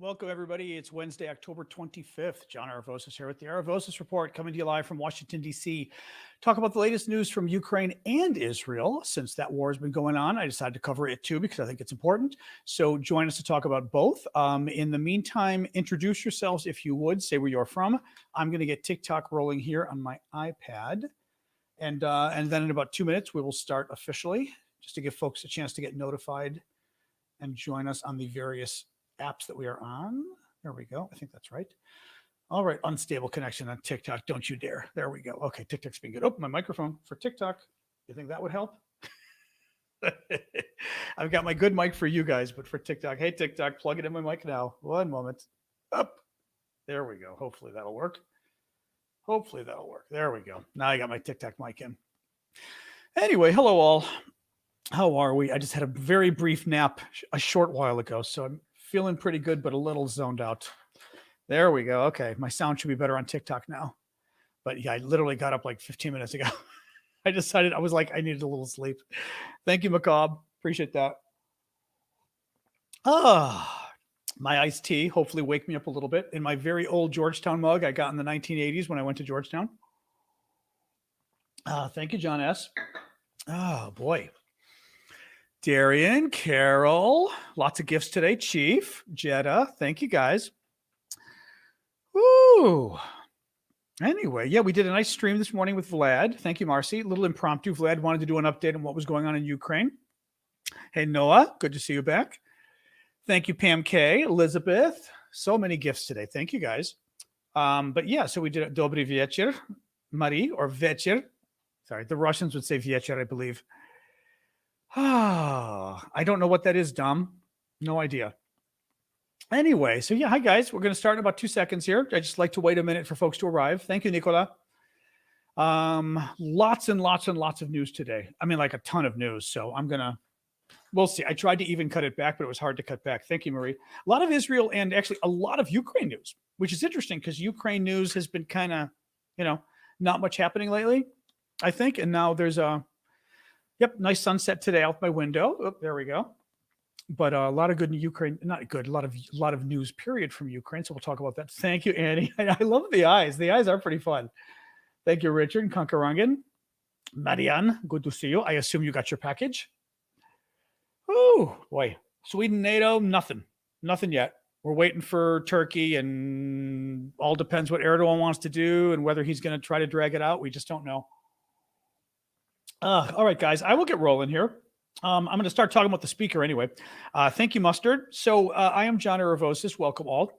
Welcome, everybody. It's Wednesday, October 25th. John Aravosis here with the Aravosis Report, coming to you live from Washington, D.C. Talk about the latest news from Ukraine and Israel. Since that war has been going on, I decided to cover it too because I think it's important. So join us to talk about both. In the meantime, introduce yourselves if you would. Say where you're from. I'm going to get TikTok rolling here on my iPad. And then in about 2 minutes, we will start officially, just to give folks a chance to get notified and join us on the various apps that we are on. There we go. I think that's right. All right. Unstable connection on TikTok. Don't you dare. There we go. Okay. TikTok's being good. Oh, my microphone for TikTok. You think that would help? I've got my good mic for you guys, but for TikTok, hey, TikTok, plug it in my mic now. One moment. Up. There we go. Hopefully that'll work. There we go. Now I got my TikTok mic in. Anyway, hello all. How are we? I just had a very brief nap a short while ago, so I'm feeling pretty good, but a little zoned out. There we go. Okay. My sound should be better on TikTok now. But yeah, I literally got up like 15 minutes ago. I decided, I was like, I needed a little sleep. Thank you, Macabre. Appreciate that. My iced tea, hopefully wake me up a little bit. In my very old Georgetown mug I got in the 1980s when I went to Georgetown. Thank you, John S. Oh, boy. Darian, Carol, lots of gifts today. Chief, Jetta, thank you guys. Woo. Anyway, yeah, we did a nice stream this morning with Vlad. Thank you, Marcy. A little impromptu. Vlad wanted to do an update on what was going on in Ukraine. Hey, Noah, good to see you back. Thank you, Pam K, Elizabeth. So many gifts today. Thank you, guys. But yeah, so we did Dobry Večer, Marie, or Večer. Sorry, the Russians would say Večer, I believe. I don't know what that is, Dom. No idea. Anyway, so yeah, hi guys. We're going to start in about 2 seconds here. I just like to wait a minute for folks to arrive. Thank you, Nicola. Lots and lots and lots of news today. I mean, like a ton of news. So we'll see. I tried to even cut it back, but it was hard to cut back. Thank you, Marie. A lot of Israel and actually a lot of Ukraine news, which is interesting because Ukraine news has been kind of, not much happening lately, I think. And now there's nice sunset today out my window. Oh, there we go. But a lot of good in Ukraine, not good, a lot of news period from Ukraine. So we'll talk about that. Thank you, Annie. I love the eyes. The eyes are pretty fun. Thank you, Richard Kankarangan. Marianne, good to see you. I assume you got your package. Oh, boy. Sweden, NATO, nothing yet. We're waiting for Turkey, and all depends what Erdogan wants to do and whether he's going to try to drag it out. We just don't know. All right, guys, I will get rolling here. I'm going to start talking about the speaker anyway. Thank you, Mustard. So I am John Aravosis. Welcome all.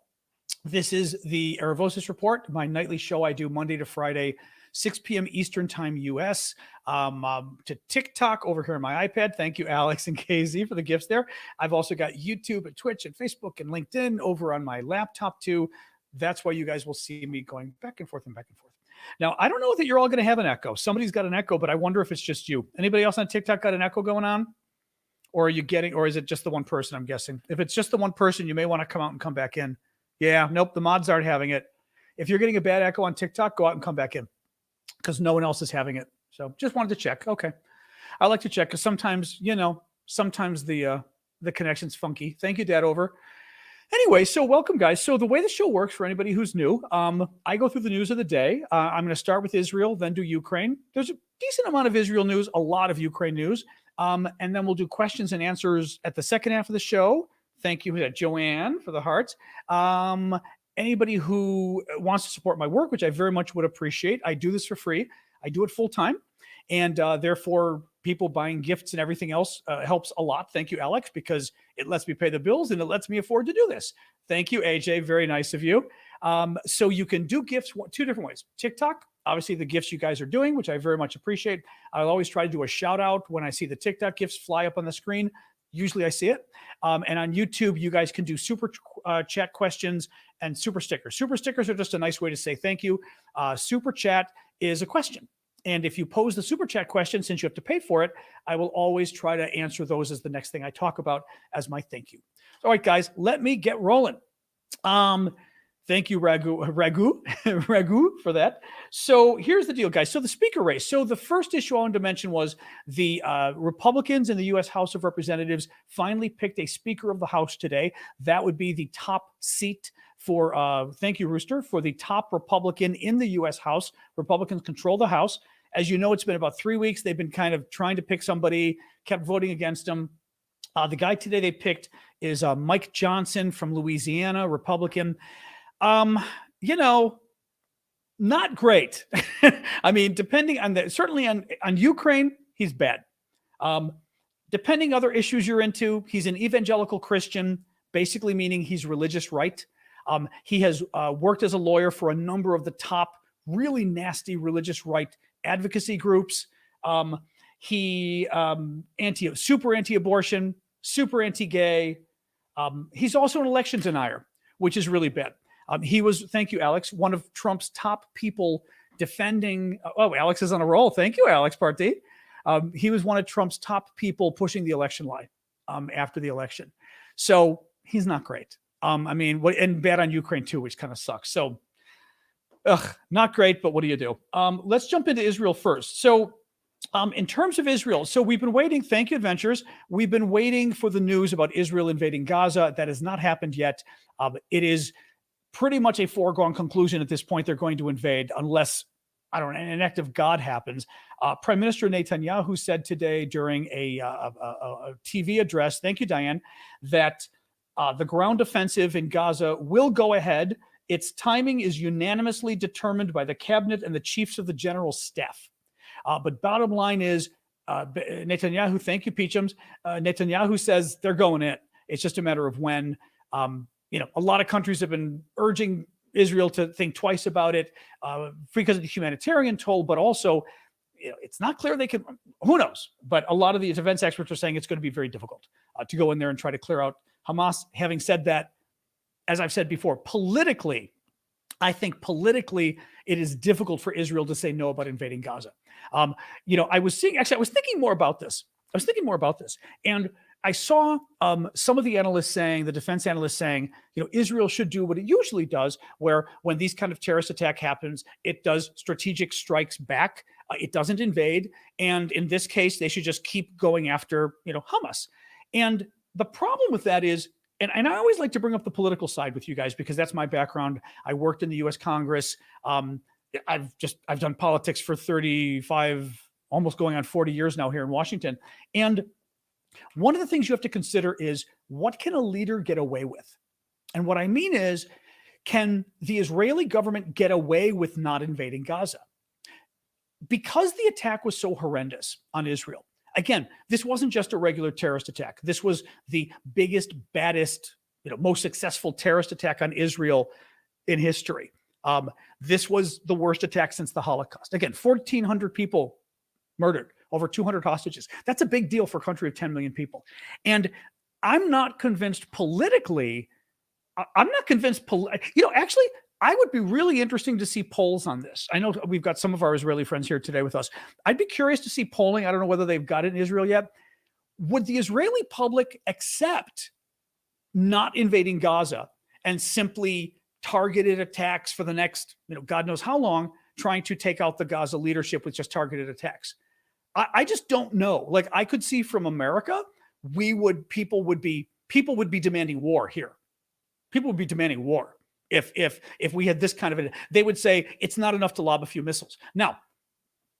This is the Aravosis Report, my nightly show I do Monday to Friday, 6 p.m. Eastern Time, U.S. To TikTok over here on my iPad. Thank you, Alex and KZ, for the gifts there. I've also got YouTube and Twitch and Facebook and LinkedIn over on my laptop too. That's why you guys will see me going back and forth and back and forth. Now, I don't know that you're all going to have an echo. Somebody's got an echo, but I wonder if it's just you. Anybody else on TikTok got an echo going on? Or is it just the one person, I'm guessing? If it's just the one person, you may want to come out and come back in. Yeah, nope, the mods aren't having it. If you're getting a bad echo on TikTok, go out and come back in because no one else is having it. So just wanted to check. Okay. I like to check because sometimes the connection's funky. Thank you, Dad Over. Anyway, so welcome, guys. So the way the show works for anybody who's new, I go through the news of the day. I'm going to start with Israel, then do Ukraine. There's a decent amount of Israel news, a lot of Ukraine news. And then we'll do questions and answers at the second half of the show. Thank you, Joanne, for the hearts. Anybody who wants to support my work, which I very much would appreciate, I do this for free. I do it full time. And therefore, people buying gifts and everything else helps a lot. Thank you, Alex, because it lets me pay the bills and it lets me afford to do this. Thank you, AJ. Very nice of you. So you can do gifts two different ways. TikTok, obviously the gifts you guys are doing, which I very much appreciate. I'll always try to do a shout out when I see the TikTok gifts fly up on the screen. Usually I see it. And on YouTube, you guys can do super chat questions and super stickers. Super stickers are just a nice way to say thank you. Super chat is a question. And if you pose the super chat question, since you have to pay for it, I will always try to answer those as the next thing I talk about as my thank you. All right, guys, let me get rolling. Thank you, Ragu, for that. So here's the deal, guys. So the speaker race. So the first issue I wanted to mention was the Republicans in the U.S. House of Representatives finally picked a Speaker of the House today. That would be the top seat for, thank you, Rooster, for the top Republican in the U.S. House. Republicans control the House. As you know, it's been about 3 weeks. They've been kind of trying to pick somebody, kept voting against them. The guy today they picked is Mike Johnson from Louisiana, Republican. Not great. I mean, depending on certainly on Ukraine, he's bad. Depending other issues you're into, he's an evangelical Christian, basically meaning he's religious right. He has worked as a lawyer for a number of the top really nasty religious right advocacy groups. He super anti-abortion, super anti-gay. He's also an election denier, which is really bad. He was, thank you, Alex, one of Trump's top people defending. Oh, Alex is on a roll. Thank you, Alex Partee. He was one of Trump's top people pushing the election lie after the election. So he's not great. And bad on Ukraine too, which kind of sucks. So, not great, but what do you do? Let's jump into Israel first. So, in terms of Israel, so we've been waiting. Thank you, Adventures. We've been waiting for the news about Israel invading Gaza. That has not happened yet. It is pretty much a foregone conclusion at this point. They're going to invade unless, I don't know, an act of God happens. Prime Minister Netanyahu said today during a TV address, thank you, Diane, that the ground offensive in Gaza will go ahead. Its timing is unanimously determined by the cabinet and the chiefs of the general staff. But bottom line is, Netanyahu, thank you, Peachums. Netanyahu says they're going in. It's just a matter of when. A lot of countries have been urging Israel to think twice about it because of the humanitarian toll, but also it's not clear they can, who knows? But a lot of these defense experts are saying it's going to be very difficult to go in there and try to clear out Hamas. Having said that, as I've said before, politically, I think it is difficult for Israel to say no about invading Gaza. I was thinking more about this. And I saw some of the analysts saying, the defense analysts saying, Israel should do what it usually does, where when these kind of terrorist attack happens, it does strategic strikes back. It doesn't invade. And in this case, they should just keep going after, Hamas. And the problem with that is, and I always like to bring up the political side with you guys because that's my background. I worked in the U.S. Congress. I've done politics for 35, almost going on 40 years now here in Washington. And one of the things you have to consider is, what can a leader get away with? And what I mean is, can the Israeli government get away with not invading Gaza? Because the attack was so horrendous on Israel. Again, this wasn't just a regular terrorist attack. This was the biggest, baddest, most successful terrorist attack on Israel in history. This was the worst attack since the Holocaust. Again, 1,400 people murdered, over 200 hostages. That's a big deal for a country of 10 million people. And I'm not convinced politically. Actually, I would be really interesting to see polls on this. I know we've got some of our Israeli friends here today with us. I'd be curious to see polling. I don't know whether they've got it in Israel yet. Would the Israeli public accept not invading Gaza and simply targeted attacks for the next, God knows how long, trying to take out the Gaza leadership with just targeted attacks? I just don't know. Like, I could see from America, people would be demanding war here. People would be demanding war. If we had this kind of they would say it's not enough to lob a few missiles. Now,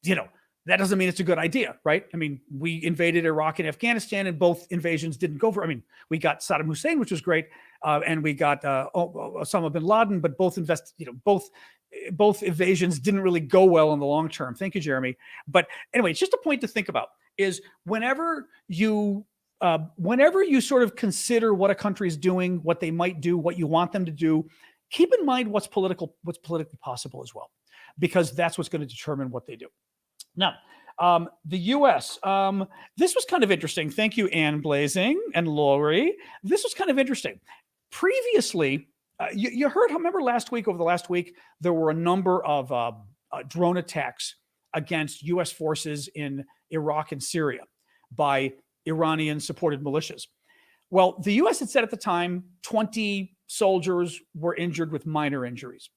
that doesn't mean it's a good idea, right? I mean, we invaded Iraq and Afghanistan, and both invasions didn't go for. I mean, we got Saddam Hussein, which was great, and we got Osama bin Laden, but both invasions didn't really go well in the long term. Thank you, Jeremy. But anyway, it's just a point to think about is whenever you sort of consider what a country is doing, what they might do, what you want them to do, keep in mind what's politically possible as well, because that's what's going to determine what they do. Now, the U.S., this was kind of interesting. Thank you, Ann Blazing and Lori. This was kind of interesting. Previously, you heard, remember over the last week, there were a number of drone attacks against U.S. forces in Iraq and Syria by Iranian-supported militias. Well, the U.S. had said at the time 20 soldiers were injured with minor injuries.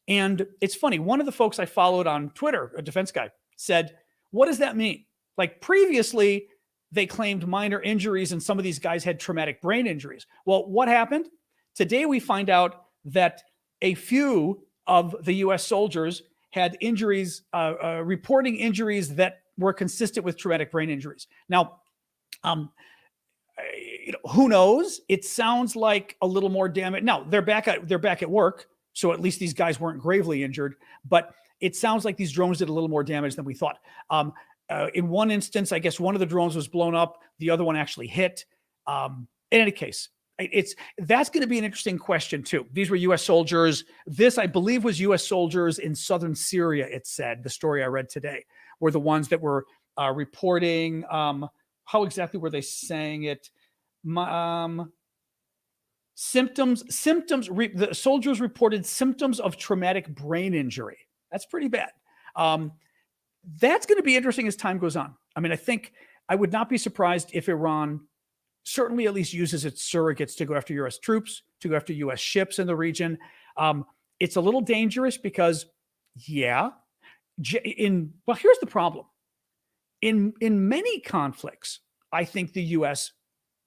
And it's funny, one of the folks I followed on Twitter, a defense guy, said, what does that mean? Like previously, they claimed minor injuries and some of these guys had traumatic brain injuries. Well, what happened? Today we find out that a few of the U.S. soldiers had injuries, reporting injuries that were consistent with traumatic brain injuries. Now, who knows? It sounds like a little more damage. Now they're back at work, so at least these guys weren't gravely injured. But it sounds like these drones did a little more damage than we thought. In one instance, I guess one of the drones was blown up. The other one actually hit. In any case, that's going to be an interesting question too. These were U.S. soldiers. This, I believe, was U.S. soldiers in southern Syria. It said, the story I read today, were the ones that were reporting. How exactly were they saying it? Symptoms. The soldiers reported symptoms of traumatic brain injury. That's pretty bad. That's going to be interesting as time goes on. I mean, I think I would not be surprised if Iran certainly at least uses its surrogates to go after U.S. troops, to go after U.S. ships in the region. It's a little dangerous because, well, here's the problem. In many conflicts, I think the U.S.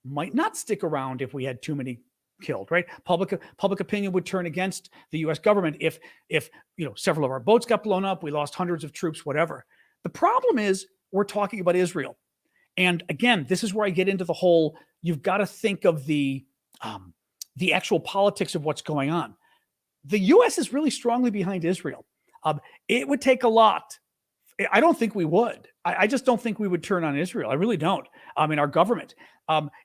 might not stick around if we had too many killed, right? Public opinion would turn against the U.S. government if several of our boats got blown up, we lost hundreds of troops, whatever. The problem is we're talking about Israel. And again, this is where I get into the whole, you've got to think of the actual politics of what's going on. The U.S. is really strongly behind Israel. It would take a lot. I don't think we would. I just don't think we would turn on Israel. I really don't. In our government.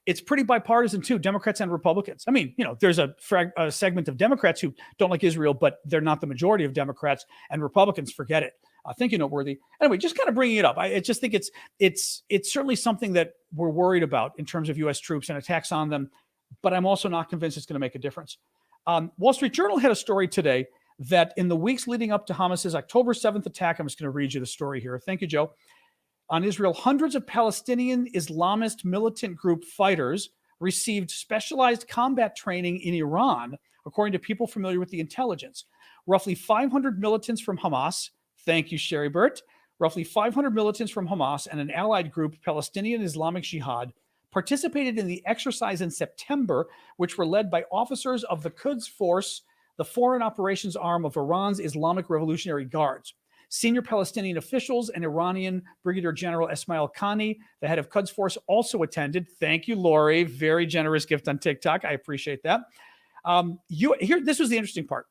It's pretty bipartisan too, Democrats and Republicans. I mean, there's a segment of Democrats who don't like Israel, but they're not the majority of Democrats, and Republicans forget it. Thank you, Noteworthy. Anyway, just kind of bringing it up. I just think it's certainly something that we're worried about in terms of U.S. troops and attacks on them, but I'm also not convinced it's going to make a difference. Wall Street Journal had a story today that in the weeks leading up to Hamas's October 7th attack, I'm just going to read you the story here. Thank you, Joe. On Israel, hundreds of Palestinian Islamist militant group fighters received specialized combat training in Iran, according to people familiar with the intelligence. Roughly 500 militants from Hamas, thank you, Sherry Burt, roughly 500 militants from Hamas and an allied group, Palestinian Islamic Jihad, participated in the exercise in September, which were led by officers of the Quds Force, the foreign operations arm of Iran's Islamic Revolutionary Guards. Senior Palestinian officials and Iranian Brigadier General Esmail Khani, the head of Quds Force, also attended. Thank you, Lori. Very generous gift on TikTok. I appreciate that. This was the interesting part.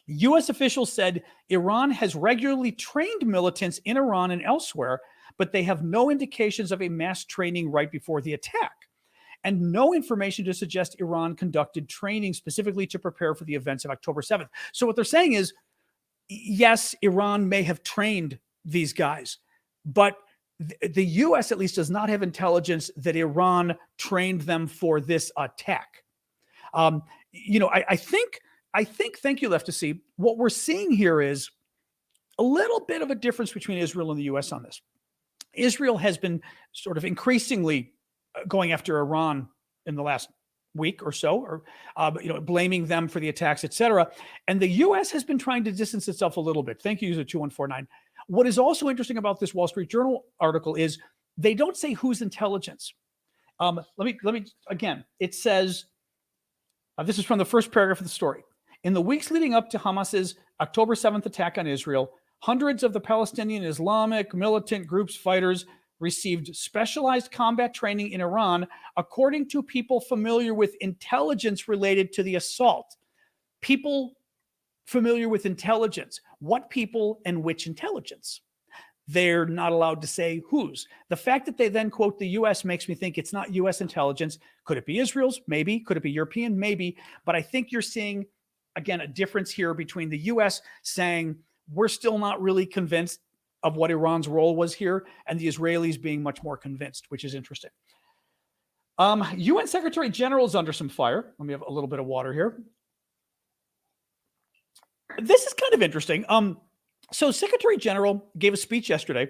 U.S. officials said Iran has regularly trained militants in Iran and elsewhere, but they have no indications of a mass training right before the attack, and no information to suggest Iran conducted training specifically to prepare for the events of October 7th. So what they're saying is, yes, Iran may have trained these guys, but the U.S. at least does not have intelligence that Iran trained them for this attack. I think, thank you, Lefty, what we're seeing here is a little bit of a difference between Israel and the U.S. on this. Israel has been sort of increasingly going after Iran in the last week or so, or blaming them for the attacks, etc. And the U.S. has been trying to distance itself a little bit. Thank you, user 2149. What is also interesting about this Wall Street Journal article is they don't say whose intelligence. Let me again. It says this is from the first paragraph of the story. In the weeks leading up to Hamas's October 7th attack on Israel, hundreds of the Palestinian Islamic militant groups' fighters received specialized combat training in Iran, according to people familiar with intelligence related to the assault. People familiar with intelligence. What people and which intelligence? They're not allowed to say whose. The fact that they then quote the U.S. makes me think it's not U.S. intelligence. Could it be Israel's? Maybe. Could it be European? Maybe. But I think you're seeing, again, a difference here between the U.S. saying we're still not really convinced of what Iran's role was here, and the Israelis being much more convinced, which is interesting. UN Secretary General is under some fire. Let me have a little bit of water here. This is kind of interesting. So Secretary General gave a speech yesterday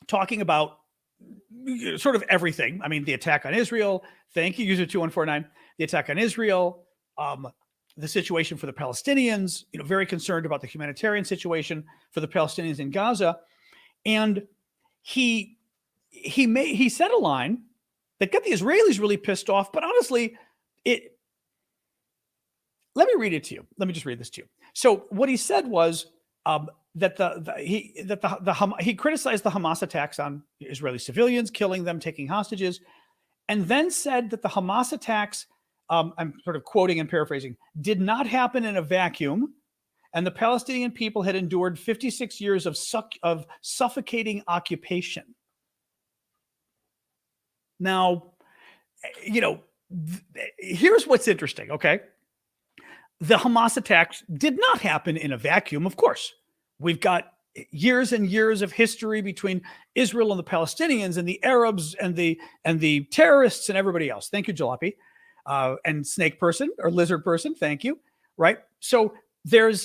talking about sort of everything. I mean, the attack on Israel. Thank you, user 2149. The attack on Israel, the situation for the Palestinians, very concerned about the humanitarian situation for the Palestinians in Gaza. And he said a line that got the Israelis really pissed off. But honestly, let me read it to you. Let me just read this to you. So what he said was that he criticized the Hamas attacks on Israeli civilians, killing them, taking hostages, and then said that the Hamas attacks, I'm sort of quoting and paraphrasing, did not happen in a vacuum, and the Palestinian people had endured 56 years of suffocating occupation. Now, here's what's interesting, okay? The Hamas attacks did not happen in a vacuum, of course. We've got years and years of history between Israel and the Palestinians and the Arabs and the terrorists and everybody else. Thank you, Jalopy. And snake person or lizard person, thank you. Right? So I'm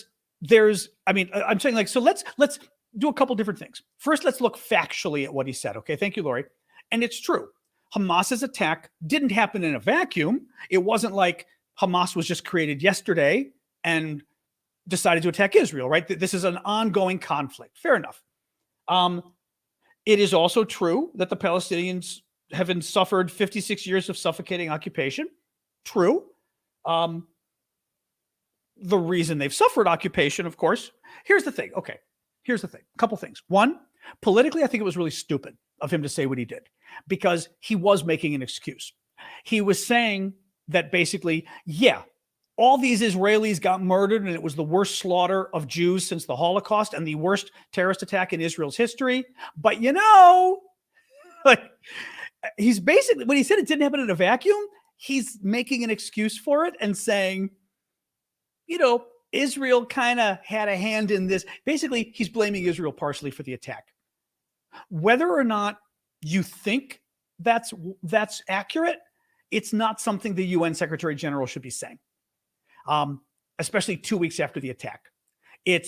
saying, like, so let's do a couple different things. First, let's look factually at what he said. Okay, thank you, Lori. And it's true. Hamas's attack didn't happen in a vacuum. It wasn't like Hamas was just created yesterday and decided to attack Israel, right? This is an ongoing conflict. Fair enough. It is also true that the Palestinians have suffered 56 years of suffocating occupation. True. The reason they've suffered occupation, of course, here's the thing. Okay, here's the thing. A couple things. One, politically, I think it was really stupid of him to say what he did because he was making an excuse. He was saying that basically, yeah, all these Israelis got murdered and it was the worst slaughter of Jews since the Holocaust and the worst terrorist attack in Israel's history. But like, he's basically, when he said it didn't happen in a vacuum, he's making an excuse for it and saying, Israel kind of had a hand in this. Basically, he's blaming Israel partially for the attack. Whether or not you think that's accurate, it's not something the UN Secretary General should be saying, especially 2 weeks after the attack. You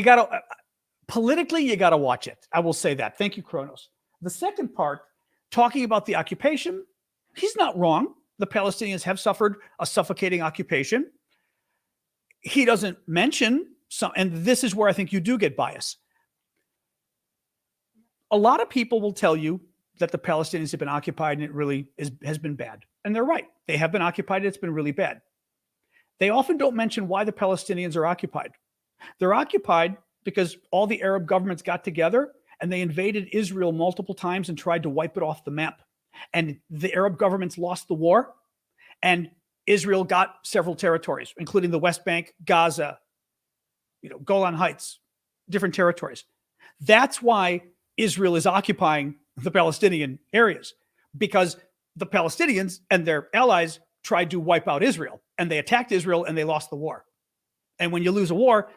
gotta politically, you gotta watch it. I will say that. Thank you, Kronos. The second part, talking about the occupation, he's not wrong. The Palestinians have suffered a suffocating occupation. He doesn't mention some, and this is where I think you do get bias. A lot of people will tell you that the Palestinians have been occupied and it really has been bad. And they're right. They have been occupied. It's been really bad. They often don't mention why the Palestinians are occupied. They're occupied because all the Arab governments got together and they invaded Israel multiple times and tried to wipe it off the map. And the Arab governments lost the war, and Israel got several territories, including the West Bank, Gaza, Golan Heights, different territories. That's why Israel is occupying the Palestinian areas, because the Palestinians and their allies tried to wipe out Israel, and they attacked Israel and they lost the war. And when you lose a war,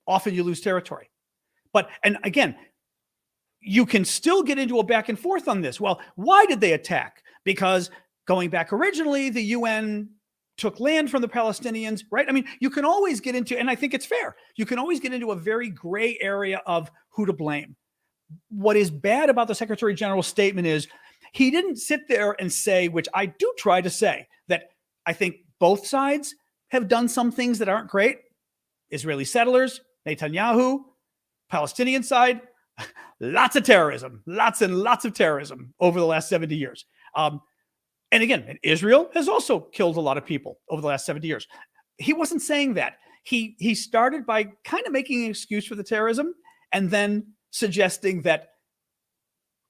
often you lose territory. And again, you can still get into a back and forth on this. Well, why did they attack? Because going back originally, the UN took land from the Palestinians, right? I mean, you can always get into, and I think it's fair, you can always get into a very gray area of who to blame. What is bad about the Secretary General's statement is he didn't sit there and say, which I do try to say, that I think both sides have done some things that aren't great. Israeli settlers, Netanyahu, Palestinian side, lots of terrorism, lots and lots of terrorism over the last 70 years. And again, Israel has also killed a lot of people over the last 70 years. He wasn't saying that. He started by kind of making an excuse for the terrorism and then suggesting that,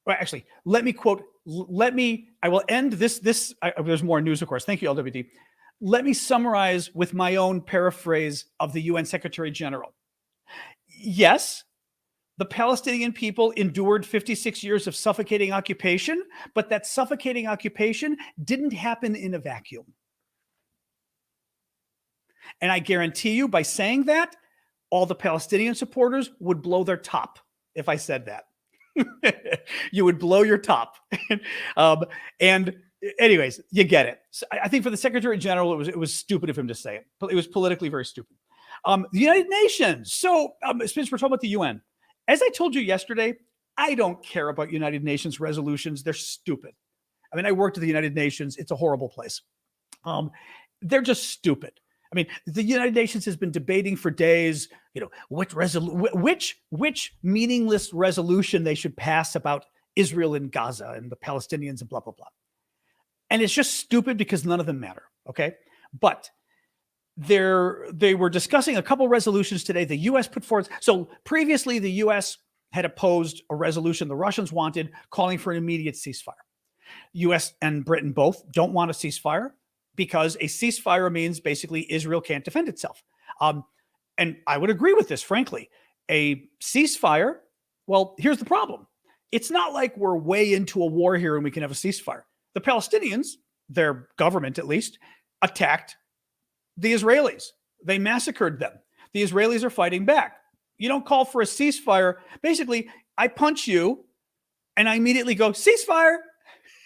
well, actually, I will end this. There's more news, of course. Thank you, LWD. Let me summarize with my own paraphrase of the UN Secretary General. Yes, the Palestinian people endured 56 years of suffocating occupation, but that suffocating occupation didn't happen in a vacuum. And I guarantee you, by saying that, all the Palestinian supporters would blow their top if I said that. You would blow your top. And anyways, you get it. So I think for the Secretary General, it was stupid of him to say it. It was politically very stupid. The United Nations. So since we're talking about the UN, as I told you yesterday, I don't care about United Nations resolutions. They're stupid. I mean, I worked at the United Nations. It's a horrible place. They're just stupid. I mean, the United Nations has been debating for days, which meaningless resolution they should pass about Israel and Gaza and the Palestinians and blah, blah, blah. And it's just stupid because none of them matter. Okay. But they were discussing a couple resolutions today. The U.S. put forward. So previously, the U.S. had opposed a resolution the Russians wanted, calling for an immediate ceasefire. U.S. and Britain both don't want a ceasefire because a ceasefire means basically Israel can't defend itself. And I would agree with this, frankly. A ceasefire, well, here's the problem. It's not like we're way into a war here and we can have a ceasefire. The Palestinians, their government at least, attacked the Israelis. They massacred them. The Israelis are fighting back. You don't call for a ceasefire. Basically, I punch you and I immediately go, ceasefire.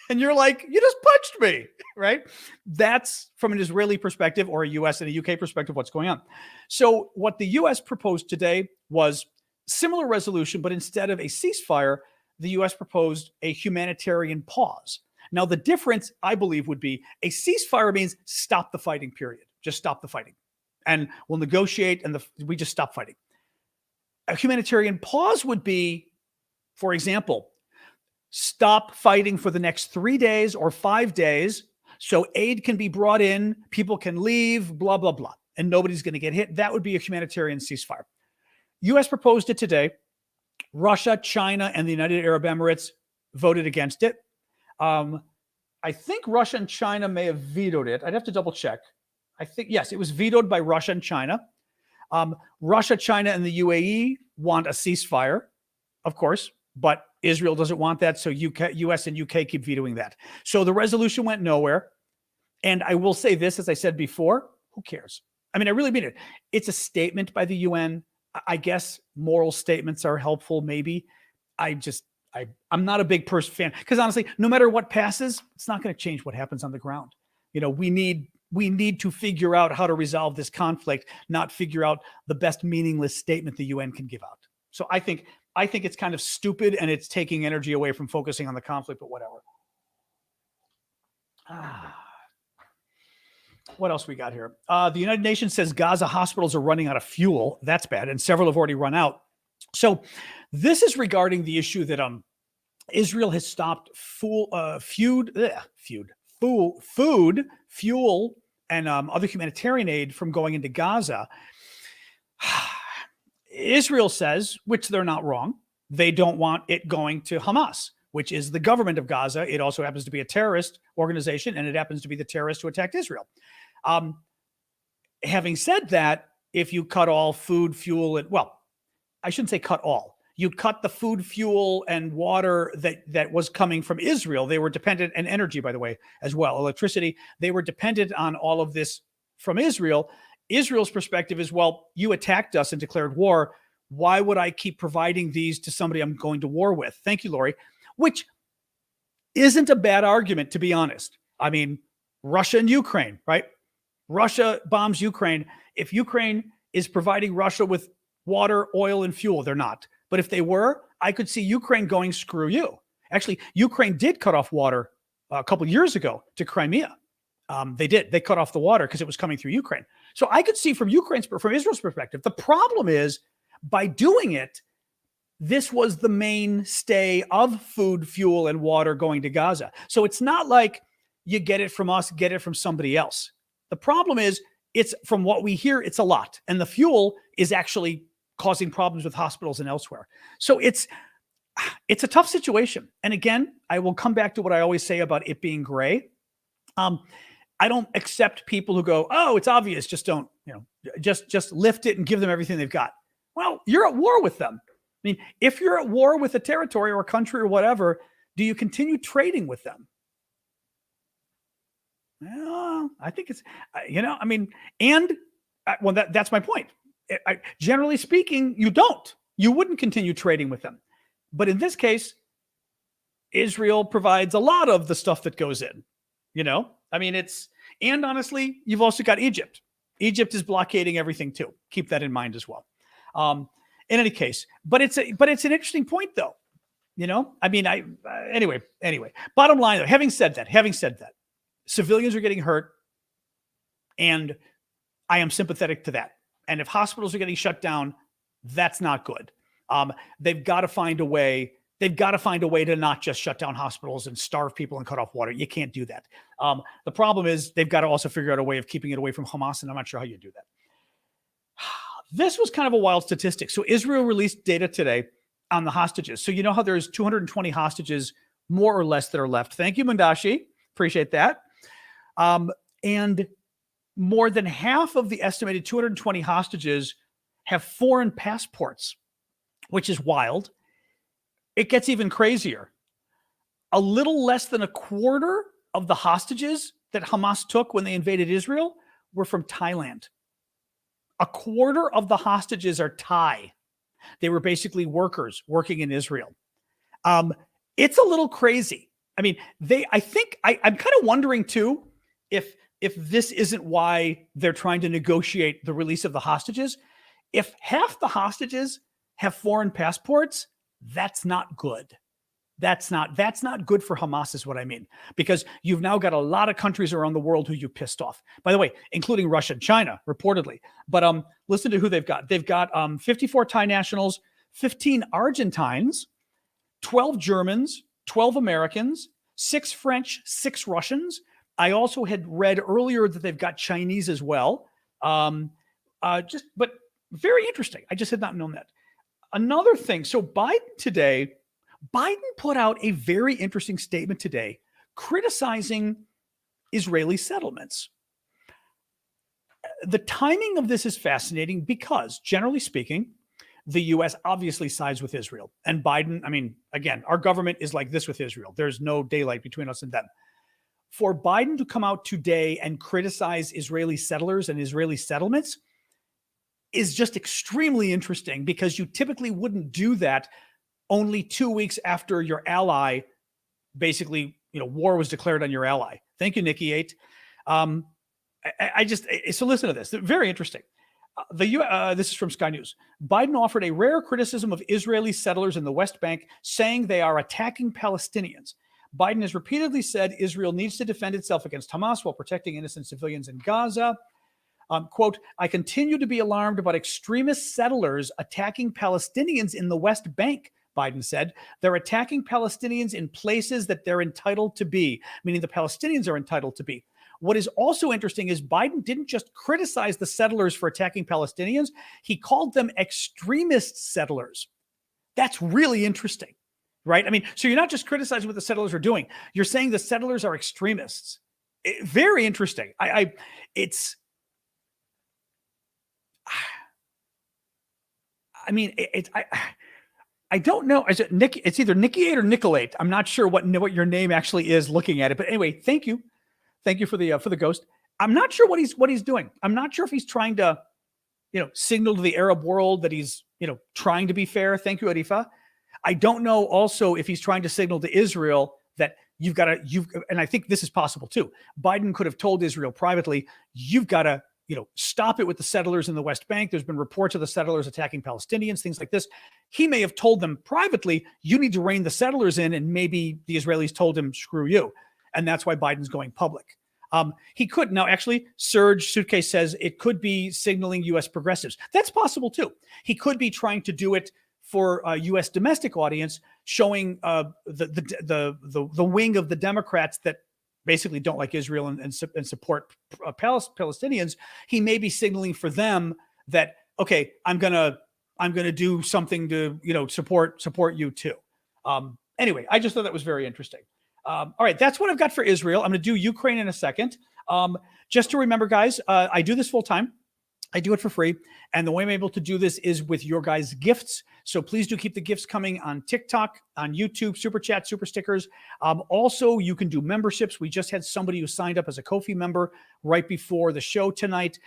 And you're like, you just punched me, right? That's from an Israeli perspective or a US and a UK perspective, what's going on. So what the US proposed today was similar resolution, but instead of a ceasefire, the US proposed a humanitarian pause. Now, the difference, I believe, would be a ceasefire means stop the fighting, period. Just stop the fighting. And we'll negotiate and we just stop fighting. A humanitarian pause would be, for example, stop fighting for the next 3 days or 5 days so aid can be brought in, people can leave, blah, blah, blah, and nobody's going to get hit. That would be a humanitarian ceasefire. U.S. proposed it today. Russia, China, and the United Arab Emirates voted against it. I think Russia and China may have vetoed it. I'd have to double check. I think, yes, it was vetoed by Russia and China. Russia, China, and the UAE want a ceasefire, of course, but Israel doesn't want that. So US and UK keep vetoing that. So the resolution went nowhere. And I will say this, as I said before, who cares? I mean, I really mean it. It's a statement by the UN. I guess moral statements are helpful, maybe. I'm not a big fan because honestly, no matter what passes, it's not going to change what happens on the ground. We need to figure out how to resolve this conflict, not figure out the best meaningless statement the UN can give out. So I think it's kind of stupid and it's taking energy away from focusing on the conflict, but whatever. What else we got here? The United Nations says Gaza hospitals are running out of fuel. That's bad. And several have already run out. So this is regarding the issue that Israel has stopped food, fuel, and other humanitarian aid from going into Gaza. Israel says, which they're not wrong, they don't want it going to Hamas, which is the government of Gaza. It also happens to be a terrorist organization, and it happens to be the terrorists who attacked Israel. Having said that, if you cut all food, fuel, and I shouldn't say cut all. You cut the food, fuel, and water that was coming from Israel. They were dependent, and energy, by the way, as well, electricity. They were dependent on all of this from Israel. Israel's perspective is, well, you attacked us and declared war. Why would I keep providing these to somebody I'm going to war with? Thank you, Lori. Which isn't a bad argument, to be honest. I mean, Russia and Ukraine, right? Russia bombs Ukraine. If Ukraine is providing Russia with water, oil, and fuel, they're not. But if they were, I could see Ukraine going, screw you. Actually, Ukraine did cut off water a couple years ago to Crimea. They did. They cut off the water because it was coming through Ukraine. So I could see from Israel's perspective, the problem is by doing it, this was the mainstay of food, fuel, and water going to Gaza. So it's not like you get it from us, get it from somebody else. The problem is, it's from what we hear, it's a lot. And the fuel is actually causing problems with hospitals and elsewhere. So it's a tough situation. And again, I will come back to what I always say about it being gray. I don't accept people who go, oh, it's obvious. Just don't, just lift it and give them everything they've got. Well, you're at war with them. I mean, if you're at war with a territory or a country or whatever, do you continue trading with them? Well, I think it's, that's my point. Generally speaking, you wouldn't continue trading with them. But in this case, Israel provides a lot of the stuff that goes in, and honestly, you've also got Egypt. Egypt is blockading everything too. Keep that in mind as well. In any case, but it's an interesting point though. I mean, anyway, bottom line though, having said that, civilians are getting hurt, and I am sympathetic to that. And if hospitals are getting shut down, that's not good. They've got to find a way. They've got to find a way to not just shut down hospitals and starve people and cut off water. You can't do that. The problem is they've got to also figure out a way of keeping it away from Hamas, and I'm not sure how you do that. This was kind of a wild statistic. So Israel released data today on the hostages. So you know how there's 220 hostages, more or less, that are left. Thank you, Mundashi. Appreciate that. And more than half of the estimated 220 hostages have foreign passports, which is wild. It gets even crazier. A little less than a quarter of the hostages that Hamas took when they invaded Israel were from Thailand. A quarter of the hostages are Thai. They were basically workers working in Israel. It's a little crazy. I mean, I'm kind of wondering too, if this isn't why they're trying to negotiate the release of the hostages. If half the hostages have foreign passports, that's not good. That's not good for Hamas, is what I mean, because you've now got a lot of countries around the world who you pissed off, by the way, including Russia and China, reportedly. But listen to who they've got. They've got 54 Thai nationals, 15 Argentines, 12 Germans, 12 Americans, 6 French, 6 Russians. I also had read earlier that they've got Chinese as well. But very interesting. I just had not known that. Another thing. So Biden put out a very interesting statement today criticizing Israeli settlements. The timing of this is fascinating because, generally speaking, the U.S. obviously sides with Israel. And Biden, I mean, again, our government is like this with Israel. There's no daylight between us and them. For Biden to come out today and criticize Israeli settlers and Israeli settlements is just extremely interesting, because you typically wouldn't do that only 2 weeks after your ally, basically, war was declared on your ally. Thank you, Nikki 8. So listen to this. Very interesting. This is from Sky News. Biden offered a rare criticism of Israeli settlers in the West Bank, saying they are attacking Palestinians. Biden has repeatedly said Israel needs to defend itself against Hamas while protecting innocent civilians in Gaza. Quote, I continue to be alarmed about extremist settlers attacking Palestinians in the West Bank, Biden said. They're attacking Palestinians in places that they're entitled to be, meaning the Palestinians are entitled to be. What is also interesting is Biden didn't just criticize the settlers for attacking Palestinians. He called them extremist settlers. That's really interesting, right? I mean, so you're not just criticizing what the settlers are doing. You're saying the settlers are extremists. Very interesting. I don't know. Is it Nick? It's either Nikki 8 or Nicolate. I'm not sure what your name actually is looking at it. But anyway, thank you. Thank you for the ghost. I'm not sure what he's doing. I'm not sure if he's trying to, signal to the Arab world that he's, trying to be fair. Thank you, Arifa. I don't know also if he's trying to signal to Israel that and I think this is possible too. Biden could have told Israel privately, you've got to, stop it with the settlers in the West Bank. There's been reports of the settlers attacking Palestinians, things like this. He may have told them privately, you need to rein the settlers in, and maybe the Israelis told him, screw you. And that's why Biden's going public. He could. Now, actually, Serge Suitcase says it could be signaling U.S. progressives. That's possible too. He could be trying to do it for a U.S. domestic audience, showing the wing of the Democrats that basically don't like Israel and support Palestinians. He may be signaling for them that, okay, I'm gonna do something to support you too. Anyway, I just thought that was very interesting. All right, that's what I've got for Israel. I'm going to do Ukraine in a second. Just to remember, guys, I do this full time. I do it for free. And the way I'm able to do this is with your guys' gifts. So please do keep the gifts coming on TikTok, on YouTube, Super Chat, Super Stickers. Also, you can do memberships. We just had somebody who signed up as a Ko-fi member right before the show tonight.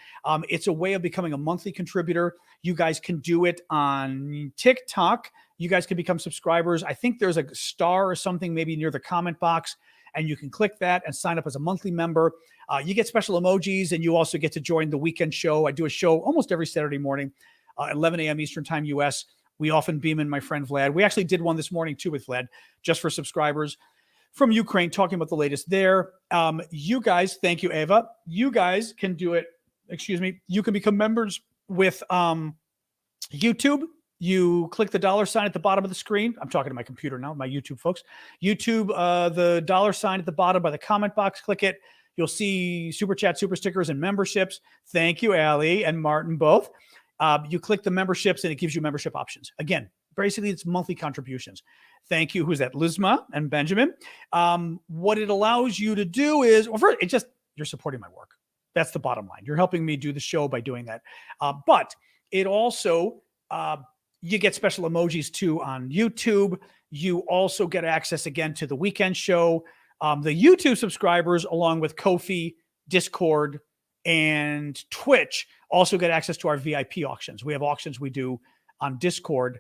It's a way of becoming a monthly contributor. You guys can do it on TikTok. You guys can become subscribers. I think there's a star or something maybe near the comment box, and you can click that and sign up as a monthly member. You get special emojis, and you also get to join the weekend show. I do a show almost every Saturday morning, 11 a.m. Eastern Time, U.S., We often beam in my friend Vlad. We actually did one this morning too with Vlad, just for subscribers from Ukraine, talking about the latest there. You guys, thank you, Ava. You guys can do it. Excuse me. You can become members with YouTube. You click the $sign at the bottom of the screen. I'm talking to my computer now, my YouTube folks. YouTube, the $sign at the bottom by the comment box, click it. You'll see super chat, super stickers, and memberships. Thank you, Allie and Martin, both. You click the memberships and it gives you membership options. Again, basically it's monthly contributions. Thank you. Who's that? Lizma and Benjamin. What it allows you to do is, well, first, you're supporting my work. That's the bottom line. You're helping me do the show by doing that. But it also, you get special emojis too on YouTube. You also get access again to the weekend show. The YouTube subscribers, along with Ko-fi, Discord, and Twitch, also get access to our VIP auctions. We have auctions we do on Discord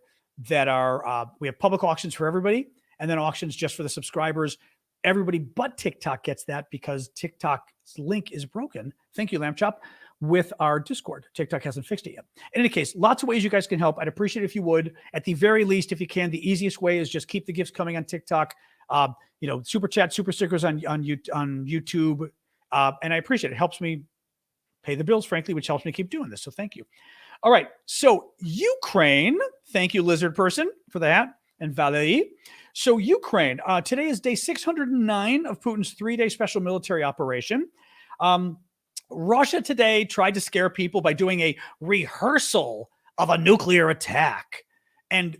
that are, we have public auctions for everybody, and then auctions just for the subscribers. Everybody but TikTok gets that because TikTok's link is broken. Thank you, Lamb Chop. With our Discord. TikTok hasn't fixed it yet. In any case, lots of ways you guys can help. I'd appreciate it if you would. At the very least, if you can, the easiest way is just keep the gifts coming on TikTok. Super chat, super stickers on YouTube. And I appreciate it. It helps me pay the bills, frankly, which helps me keep doing this. So thank you. All right. So Ukraine, thank you, Lizard Person, for that. And Valerie. So Ukraine, today is day 609 of Putin's 3-day special military operation. Russia today tried to scare people by doing a rehearsal of a nuclear attack. And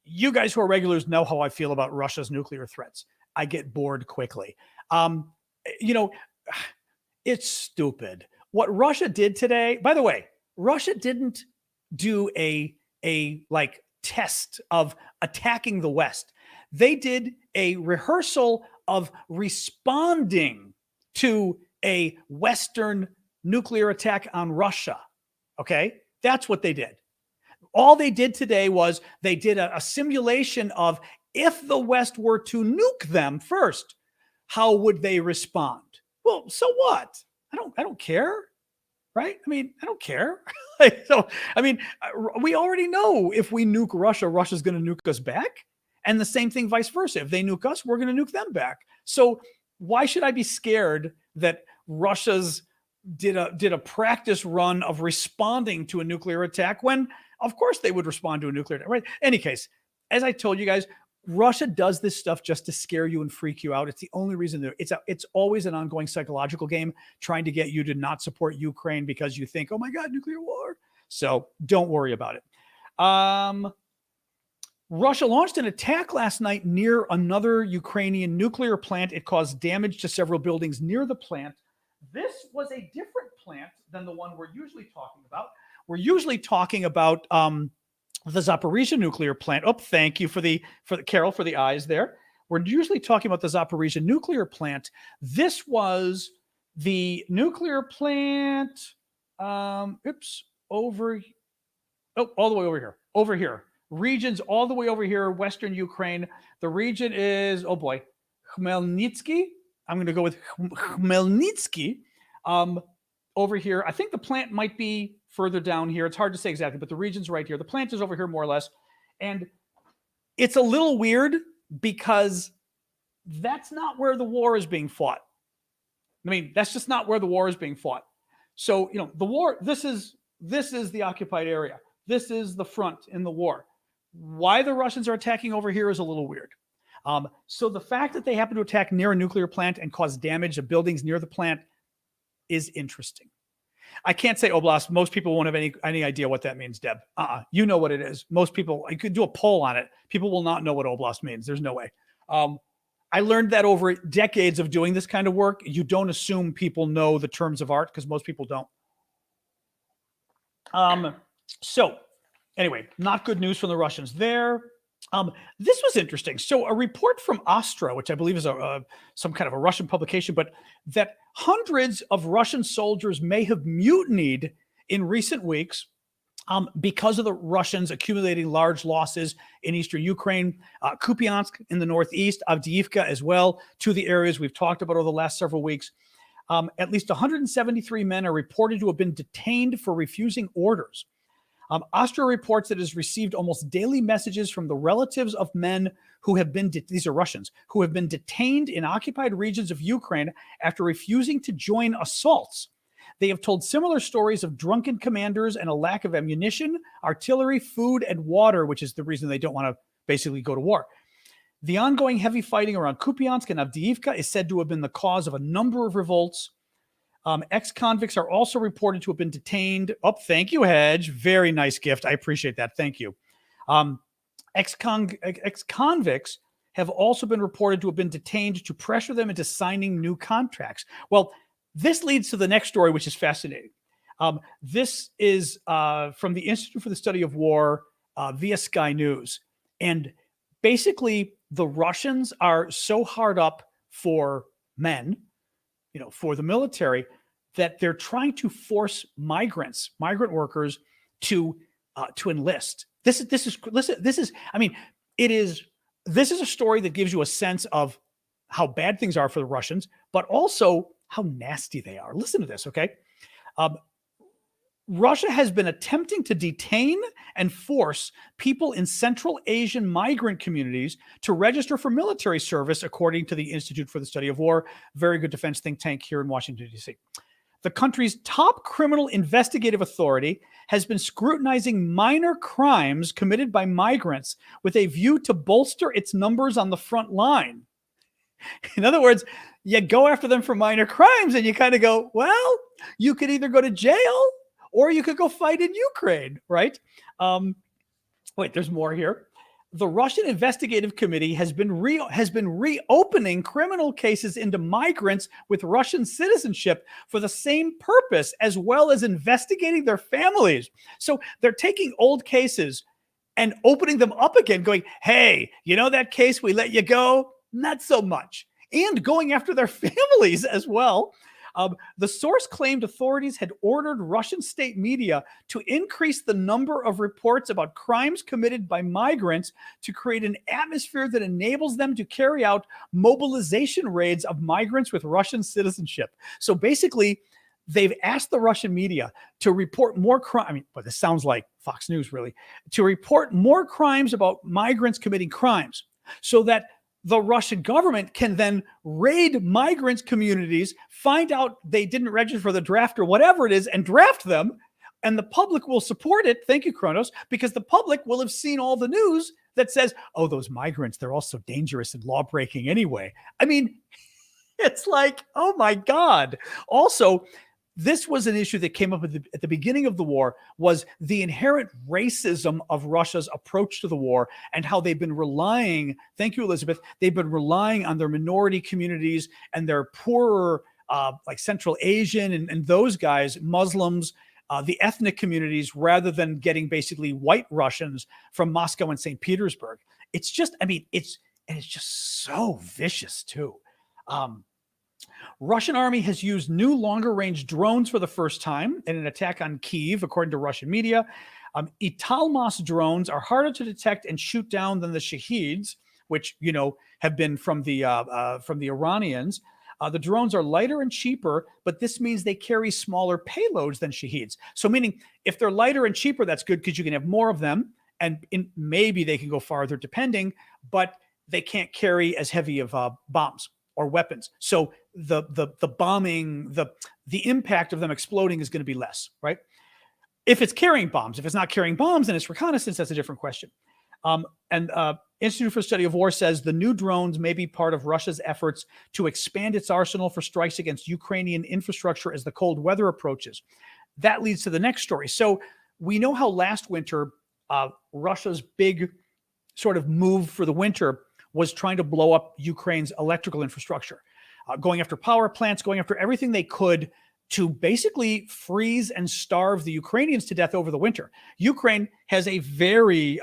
you guys who are regulars know how I feel about Russia's nuclear threats. I get bored quickly. It's stupid. What Russia did today, by the way, Russia didn't do a test of attacking the West. They did a rehearsal of responding to a Western nuclear attack on Russia. Okay? That's what they did. All they did today was they did a simulation of if the West were to nuke them first, how would they respond? Well, so what? I don't care, right? I mean, I don't care. We already know if we nuke Russia, Russia's going to nuke us back. And the same thing vice versa. If they nuke us, we're going to nuke them back. So why should I be scared that Russia's did a practice run of responding to a nuclear attack when, of course, they would respond to a nuclear attack, right? Any case, as I told you guys, Russia does this stuff just to scare you and freak you out. It's the only reason it's always an ongoing psychological game trying to get you to not support Ukraine because you think, oh my God, nuclear war. So don't worry about it. Russia launched an attack last night near another Ukrainian nuclear plant. It caused damage to several buildings near the plant. This was a different plant than the one we're usually talking about. We're usually talking about the Zaporizhia nuclear plant. Oh, thank you for the Carol for the eyes there. We're usually talking about the Zaporizhia nuclear plant. This was the nuclear plant. All the way over here. Over here. Regions all the way over here, Western Ukraine. The region is, Khmelnytsky. I'm going to go with Khmelnytsky. Over here, I think the plant might be further down here. It's hard to say exactly, but the region's right here. The plant is over here more or less. And it's a little weird because that's not where the war is being fought. I mean, that's just not where the war is being fought. So, the war, this is the occupied area. This is the front in the war. Why the Russians are attacking over here is a little weird. So the fact that they happen to attack near a nuclear plant and cause damage to buildings near the plant is interesting. I can't say oblast. Most people won't have any idea what that means, Deb. You know what it is. Most people, I could do a poll on it. People will not know what oblast means. There's no way. I learned that over decades of doing this kind of work. You don't assume people know the terms of art because most people don't. So anyway, not good news from the Russians there. This was interesting. So a report from Astra, which I believe is some kind of a Russian publication, but that hundreds of Russian soldiers may have mutinied in recent weeks because of the Russians accumulating large losses in eastern Ukraine, Kupiansk in the northeast, Avdiivka as well, two of the areas we've talked about over the last several weeks. At least 173 men are reported to have been detained for refusing orders. Austria reports that it has received almost daily messages from the relatives of men who have been, these are Russians, who have been detained in occupied regions of Ukraine after refusing to join assaults. They have told similar stories of drunken commanders and a lack of ammunition, artillery, food, and water, which is the reason they don't want to basically go to war. The ongoing heavy fighting around Kupiansk and Avdiivka is said to have been the cause of a number of revolts. Ex-convicts are also reported to have been detained. Oh, thank you, Hedge. Very nice gift. I appreciate that. Thank you. Ex-convicts have also been reported to have been detained to pressure them into signing new contracts. Well, this leads to the next story, which is fascinating. This is from the Institute for the Study of War via Sky News. And basically, the Russians are so hard up for men, for the military, that they're trying to force migrant workers to enlist. This is a story that gives you a sense of how bad things are for the Russians, but also how nasty they are. Listen to this, okay? Russia has been attempting to detain and force people in Central Asian migrant communities to register for military service, according to the Institute for the Study of War, very good defense think tank here in Washington, D.C. The country's top criminal investigative authority has been scrutinizing minor crimes committed by migrants with a view to bolster its numbers on the front line. In other words, you go after them for minor crimes and you kind of go, well, you could either go to jail or you could go fight in Ukraine, right? Wait, there's more here. The Russian Investigative Committee has been reopening criminal cases into migrants with Russian citizenship for the same purpose, as well as investigating their families. So they're taking old cases and opening them up again, going, hey, that case we let you go? Not so much. And going after their families as well. The source claimed authorities had ordered Russian state media to increase the number of reports about crimes committed by migrants to create an atmosphere that enables them to carry out mobilization raids of migrants with Russian citizenship. So basically, they've asked the Russian media to report more crime. But this sounds like Fox News, really, to report more crimes about migrants committing crimes so that the Russian government can then raid migrants' communities, find out they didn't register for the draft or whatever it is, and draft them. And the public will support it. Thank you, Kronos, because the public will have seen all the news that says, oh, those migrants, they're all so dangerous and law-breaking anyway. I mean, it's like, oh my God. Also, this was an issue that came up at the beginning of the war, was the inherent racism of Russia's approach to the war and how they've been relying, thank you, Elizabeth, they've been relying on their minority communities and their poorer, like Central Asian and those guys, Muslims, the ethnic communities, rather than getting basically white Russians from Moscow and St. Petersburg. It's just, it's just so vicious too. Russian army has used new longer-range drones for the first time in an attack on Kyiv, according to Russian media. Italmas drones are harder to detect and shoot down than the Shaheeds, which have been from the Iranians. The drones are lighter and cheaper, but this means they carry smaller payloads than Shaheeds. So meaning if they're lighter and cheaper, that's good because you can have more of them, and maybe they can go farther depending, but they can't carry as heavy of bombs or weapons. So the bombing, the impact of them exploding is going to be less, right? If it's carrying bombs. If it's not carrying bombs and it's reconnaissance, that's a different question. Institute for Study of War says the new drones may be part of Russia's efforts to expand its arsenal for strikes against Ukrainian infrastructure as the cold weather approaches. That leads to the next story. So we know how last winter, Russia's big sort of move for the winter was trying to blow up Ukraine's electrical infrastructure, going after power plants, going after everything they could to basically freeze and starve the Ukrainians to death over the winter. Ukraine has a very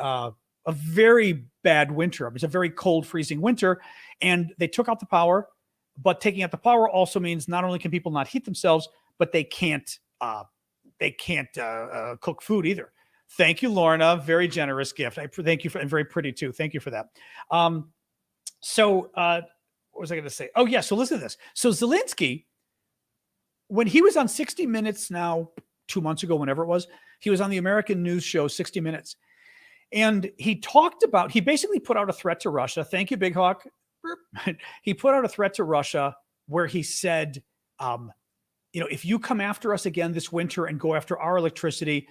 bad winter. It's a very cold, freezing winter, and they took out the power. But taking out the power also means not only can people not heat themselves, but they can't cook food either. Thank you, Lorna. Very generous gift. I thank you for, and very pretty too. Thank you for that. What was I going to say? Oh yeah. So listen to this. So Zelensky, when he was on 60 Minutes now, 2 months ago, whenever it was. He was on the American news show 60 Minutes. And he basically put out a threat to Russia. Thank you, Big Hawk. He put out a threat to Russia where he said, if you come after us again this winter and go after our electricity,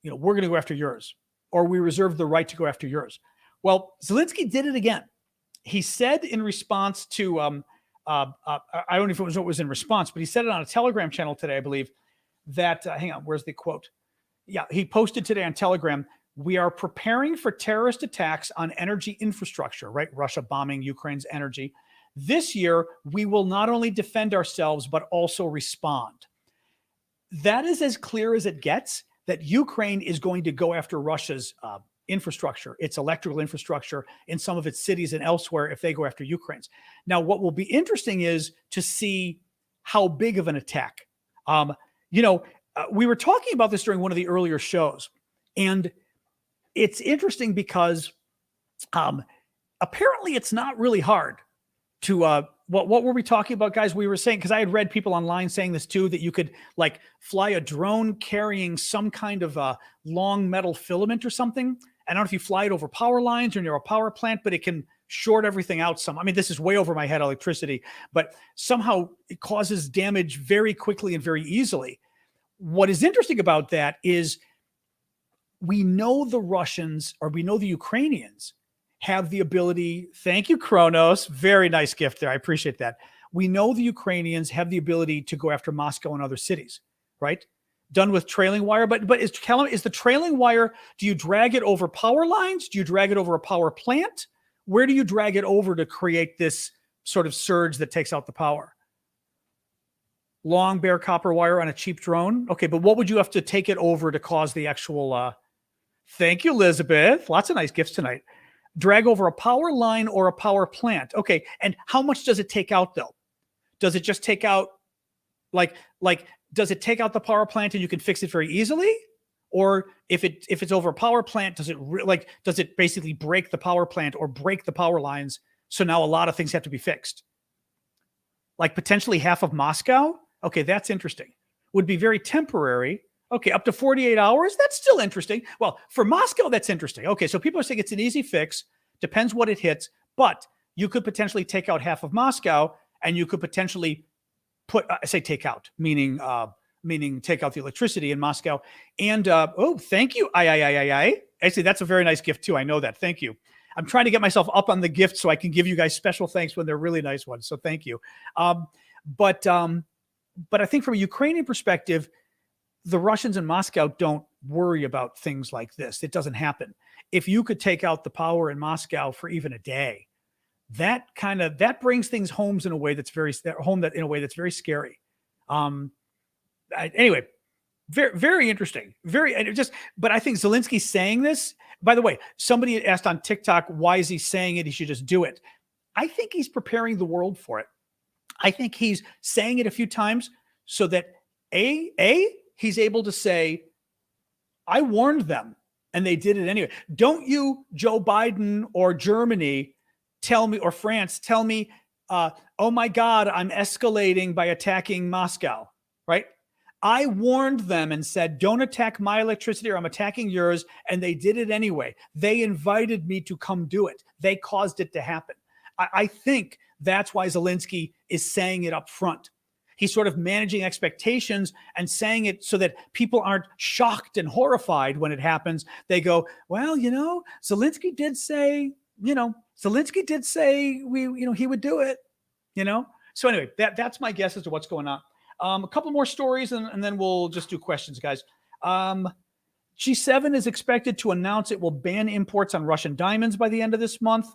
we're going to go after yours, or we reserve the right to go after yours. Well, Zelensky did it again. He said in response to, I don't know if it was in response, but he said it on a Telegram channel today, I believe, that, hang on, where's the quote? Yeah, he posted today on Telegram, "We are preparing for terrorist attacks on energy infrastructure," right? Russia bombing Ukraine's energy. "This year, we will not only defend ourselves, but also respond." That is as clear as it gets, that Ukraine is going to go after Russia's infrastructure, its electrical infrastructure in some of its cities and elsewhere if they go after Ukraine's. Now, what will be interesting is to see how big of an attack. We were talking about this during one of the earlier shows, and it's interesting because apparently it's not really hard to what were we talking about, guys? We were saying, because I had read people online saying this too, that you could like fly a drone carrying some kind of a long metal filament or something. I don't know if you fly it over power lines or near a power plant, but it can short everything out some. I mean, this is way over my head, electricity, but somehow it causes damage very quickly and very easily. What is interesting about that is we know the Russians, or we know the Ukrainians, have the ability. Thank you, Kronos. Very nice gift there. I appreciate that. We know the Ukrainians have the ability to go after Moscow and other cities, right? Done with trailing wire. But is the trailing wire, do you drag it over power lines? Do you drag it over a power plant? Where do you drag it over to create this sort of surge that takes out the power? Long, bare copper wire on a cheap drone? Okay, but what would you have to take it over to cause the actual... Thank you, Elizabeth. Lots of nice gifts tonight. Drag over a power line or a power plant. Okay, and how much does it take out though? Does it just take out does it take out the power plant and you can fix it very easily? Or if it's over a power plant, does it basically break the power plant or break the power lines? So now a lot of things have to be fixed. Like potentially half of Moscow? Okay, that's interesting. Would be very temporary. Okay, up to 48 hours? That's still interesting. Well, for Moscow, that's interesting. Okay, so people are saying it's an easy fix. Depends what it hits. But you could potentially take out half of Moscow, and you could potentially take out, meaning take out the electricity in Moscow. And, thank you. Actually, that's a very nice gift, too. I know that. Thank you. I'm trying to get myself up on the gift so I can give you guys special thanks when they're really nice ones. So thank you. But I think from a Ukrainian perspective, the Russians in Moscow don't worry about things like this. It doesn't happen. If you could take out the power in Moscow for even a day, that brings things home in a way that's very scary. Anyway, very, very interesting. But I think Zelensky's saying this. By the way, somebody asked on TikTok, why is he saying it? He should just do it. I think he's preparing the world for it. I think he's saying it a few times so that he's able to say, I warned them and they did it anyway. Don't you, Joe Biden or Germany, tell me, or France, tell me, oh my God, I'm escalating by attacking Moscow, right? I warned them and said, don't attack my electricity or I'm attacking yours. And they did it anyway. They invited me to come do it. They caused it to happen. I think that's why Zelensky is saying it up front. He's sort of managing expectations and saying it so that people aren't shocked and horrified when it happens. They go, well, Zelensky did say he would do it, So anyway, that's my guess as to what's going on. A couple more stories and then we'll just do questions, guys. G7 is expected to announce it will ban imports on Russian diamonds by the end of this month.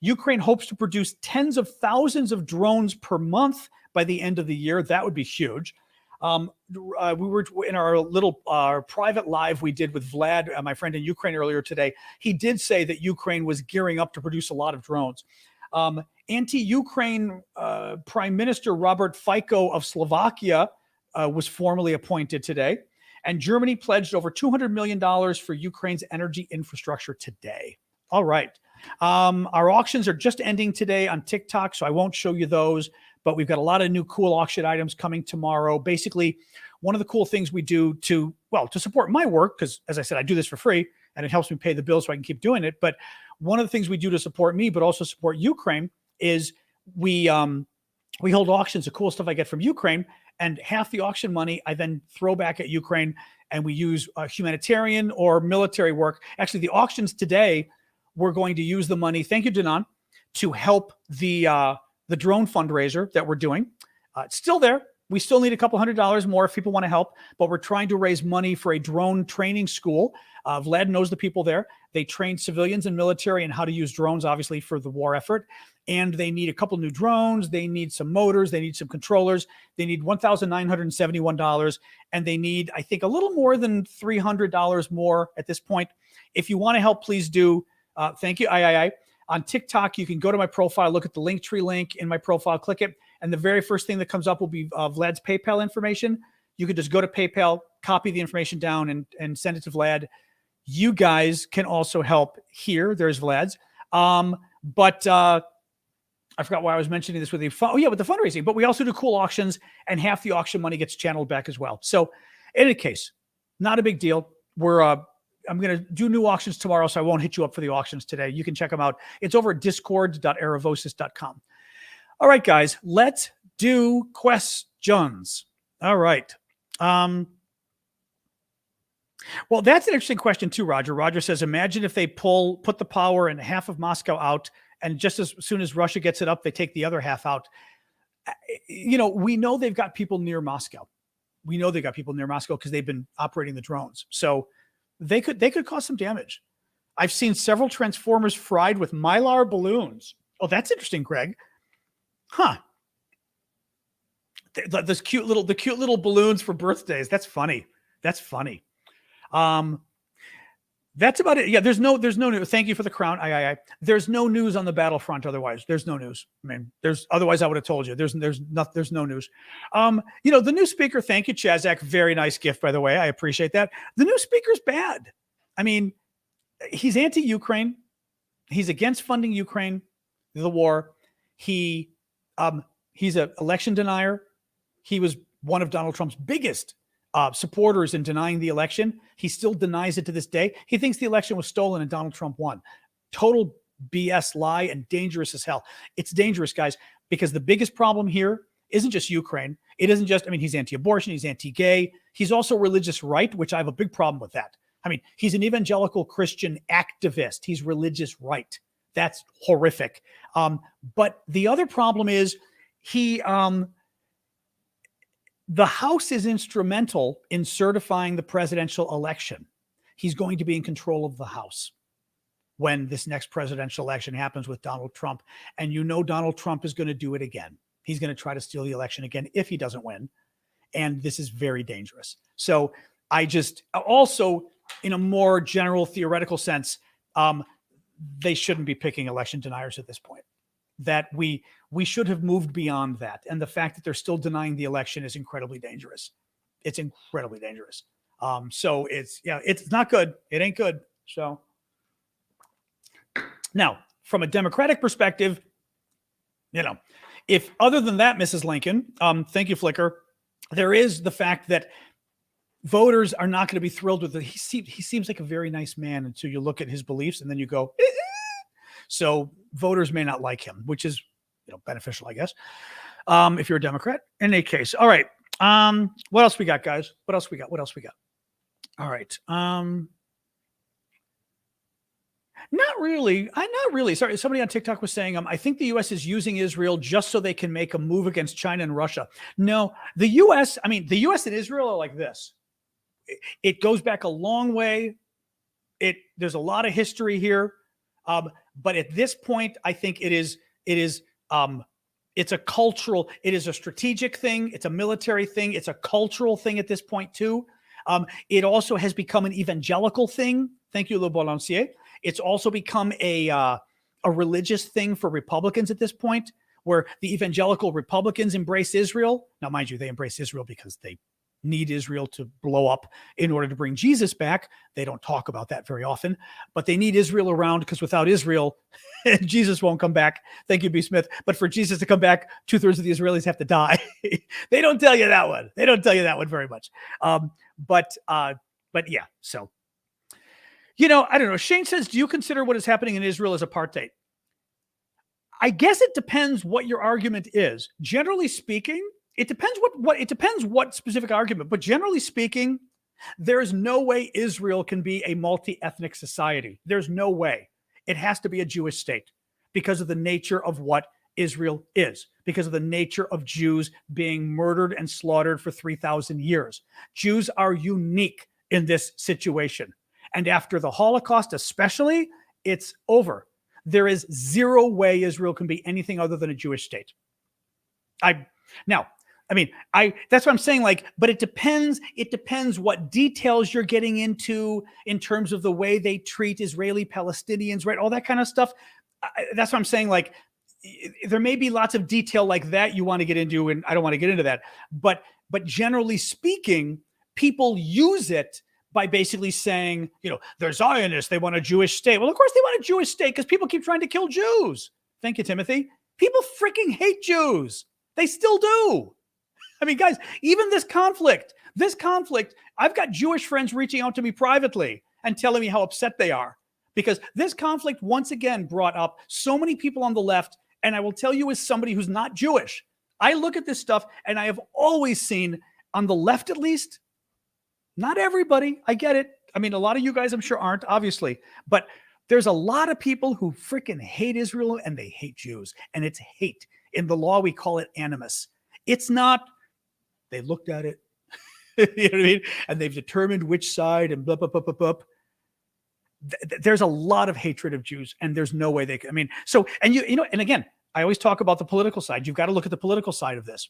Ukraine hopes to produce tens of thousands of drones per month by the end of the year. That would be huge. We were in our private live we did with Vlad, my friend in Ukraine earlier today. He did say that Ukraine was gearing up to produce a lot of drones. Anti-Ukraine Prime Minister Robert Fico of Slovakia was formally appointed today. And Germany pledged over $200 million for Ukraine's energy infrastructure today. All right. Our auctions are just ending today on TikTok, so I won't show you those. but we've got a lot of new cool auction items coming tomorrow. Basically, one of the cool things we do to support my work, because as I said, I do this for free and it helps me pay the bills so I can keep doing it. But one of the things we do to support me, but also support Ukraine, is we hold auctions, the cool stuff I get from Ukraine, and half the auction money I then throw back at Ukraine, and we use humanitarian or military work. Actually, the auctions today, we're going to use the money, thank you, Danon, to help the drone fundraiser that we're doing. It's still there. We still need a couple $100 more if people want to help, but we're trying to raise money for a drone training school. Vlad knows the people there. They train civilians and military in how to use drones, obviously, for the war effort. And they need a couple new drones. They need some motors. They need some controllers. They need $1,971. And they need, I think, a little more than $300 more at this point. If you want to help, please do. Thank you. On TikTok, you can go to my profile, look at the Linktree link in my profile, click it. And the very first thing that comes up will be Vlad's PayPal information. You could just go to PayPal, copy the information down and send it to Vlad. You guys can also help here. There's Vlad's. But I forgot why I was mentioning this with you. With the fundraising. But we also do cool auctions, and half the auction money gets channeled back as well. So in any case, not a big deal. I'm going to do new auctions tomorrow, so I won't hit you up for the auctions today. You can check them out. It's over at discord.aravosis.com. All right, guys, let's do questions. All right. Well, that's an interesting question too, Roger. Roger says, imagine if they put the power in half of Moscow out, and just as soon as Russia gets it up, they take the other half out. We know they've got people near Moscow. We know they've got people near Moscow because they've been operating the drones. So they could cause some damage. I've seen several transformers fried with Mylar balloons. Oh, that's interesting, Greg. Huh. The cute little balloons for birthdays. That's funny. That's about it. Yeah, there's no news. Thank you for the crown. There's no news on the battlefront. Otherwise, there's no news. I mean, otherwise I would have told you. There's no news. The new speaker. Thank you, Chazak. Very nice gift, by the way. I appreciate that. The new speaker's bad. I mean, he's anti-Ukraine. He's against funding Ukraine, the war. He's an election denier. He was one of Donald Trump's biggest supporters in denying the election. He still denies it to this day. He thinks the election was stolen and Donald Trump won. Total BS lie and dangerous as hell. It's dangerous, guys, because the biggest problem here isn't just Ukraine. It isn't just, he's anti-abortion, he's anti-gay. He's also religious right, which I have a big problem with that. He's an evangelical Christian activist. He's religious right. That's horrific. But the other problem is the House is instrumental in certifying the presidential election. He's going to be in control of the House when this next presidential election happens with Donald Trump. And Donald Trump is going to do it again. He's going to try to steal the election again if he doesn't win. And this is very dangerous. So I just also, in a more general theoretical sense, they shouldn't be picking election deniers at this point. That we should have moved beyond that. And the fact that they're still denying the election is incredibly dangerous. It's incredibly dangerous. So it's not good. It ain't good. So now, from a Democratic perspective, if other than that, Mrs. Lincoln, thank you, Flicker, there is the fact that voters are not going to be thrilled with it. He seems like a very nice man until you look at his beliefs and then you go, So voters may not like him, which is beneficial, I guess, if you're a Democrat. In any case, all right. What else we got, guys? What else we got? All right. Not really. Not really. Sorry, somebody on TikTok was saying, I think the U.S. is using Israel just so they can make a move against China and Russia. No, the U.S. and Israel are like this. It goes back a long way. There's a lot of history here. But at this point, I think it's a cultural, it is a strategic thing. It's a military thing. It's a cultural thing at this point too. It also has become an evangelical thing. Thank you, Le Balancier. It's also become a religious thing for Republicans at this point, where the evangelical Republicans embrace Israel. Now, mind you, they embrace Israel because they need Israel to blow up in order to bring Jesus back. They don't talk about that very often, but they need Israel around because without Israel, Jesus won't come back. Thank you, B. Smith. But for Jesus to come back, 2/3 of the Israelis have to die. They don't tell you that one. They don't tell you that one very much. But yeah, so, I don't know. Shane says, do you consider what is happening in Israel as apartheid? I guess it depends what your argument is. Generally speaking, it depends what specific argument, but generally speaking, there's no way Israel can be a multi-ethnic society. There's no way. It has to be a Jewish state because of the nature of what Israel is, because of the nature of Jews being murdered and slaughtered for 3,000 years. Jews are unique in this situation. And after the Holocaust especially, it's over. There is zero way Israel can be anything other than a Jewish state. That's what I'm saying. But it depends what details you're getting into in terms of the way they treat Israeli Palestinians, right? All that kind of stuff. That's what I'm saying. There may be lots of detail like that you want to get into, and I don't want to get into that. But generally speaking, people use it by basically saying, they're Zionists, they want a Jewish state. Well, of course they want a Jewish state because people keep trying to kill Jews. Thank you, Timothy. People freaking hate Jews. They still do. I mean, guys, even this conflict, I've got Jewish friends reaching out to me privately and telling me how upset they are because this conflict once again brought up so many people on the left. And I will tell you, as somebody who's not Jewish, I look at this stuff and I have always seen on the left, at least, not everybody. I get it. I mean, a lot of you guys, I'm sure, aren't, obviously. But there's a lot of people who freaking hate Israel and they hate Jews. And it's hate. In the law, we call it animus. It's not, they looked at it, you know what I mean? And they've determined which side and blah, blah, blah, blah, blah. There's a lot of hatred of Jews. And there's no way they can. I mean, so, and and again, I always talk about the political side. You've got to look at the political side of this.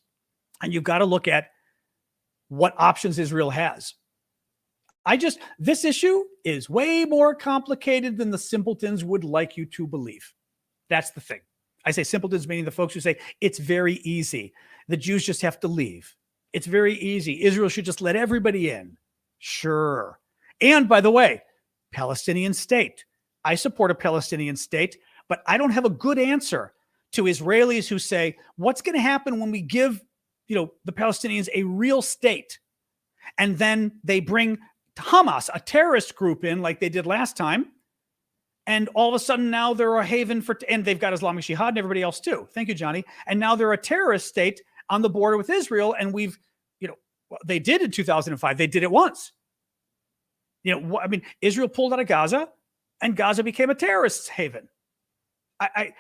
And you've got to look at what options Israel has. This issue is way more complicated than the simpletons would like you to believe. That's the thing. I say simpletons, meaning the folks who say it's very easy. The Jews just have to leave. It's very easy. Israel should just let everybody in. Sure. And by the way, Palestinian state. I support a Palestinian state, but I don't have a good answer to Israelis who say, what's going to happen when we give, the Palestinians a real state? And then they bring Hamas, a terrorist group, in like they did last time. And all of a sudden now they're a haven and they've got Islamic Jihad and everybody else too. Thank you, Johnny. And now they're a terrorist state on the border with Israel. And they did in 2005. They did it once. Israel pulled out of Gaza and Gaza became a terrorist haven. I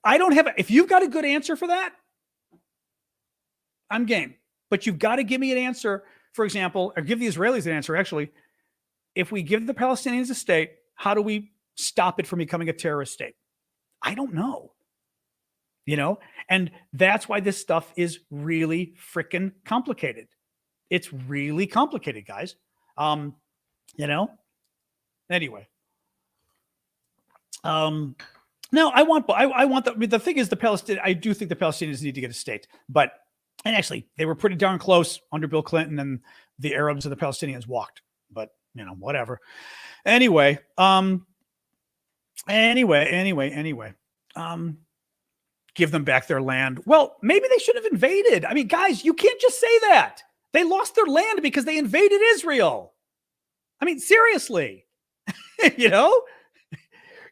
don't have, if you've got a good answer for that, I'm game. But you've got to give me an answer, for example, or give the Israelis an answer, actually. If we give the Palestinians a state, how do we stop it from becoming a terrorist state? I don't know. And that's why this stuff is really freaking complicated. It's really complicated, guys. Anyway. No, I want the thing is I do think the Palestinians need to get a state, and actually they were pretty darn close under Bill Clinton, and the Arabs and the Palestinians walked, but whatever. Anyway, give them back their land. Well, maybe they should have invaded. I mean, guys, you can't just say that. They lost their land because they invaded Israel. I mean, seriously,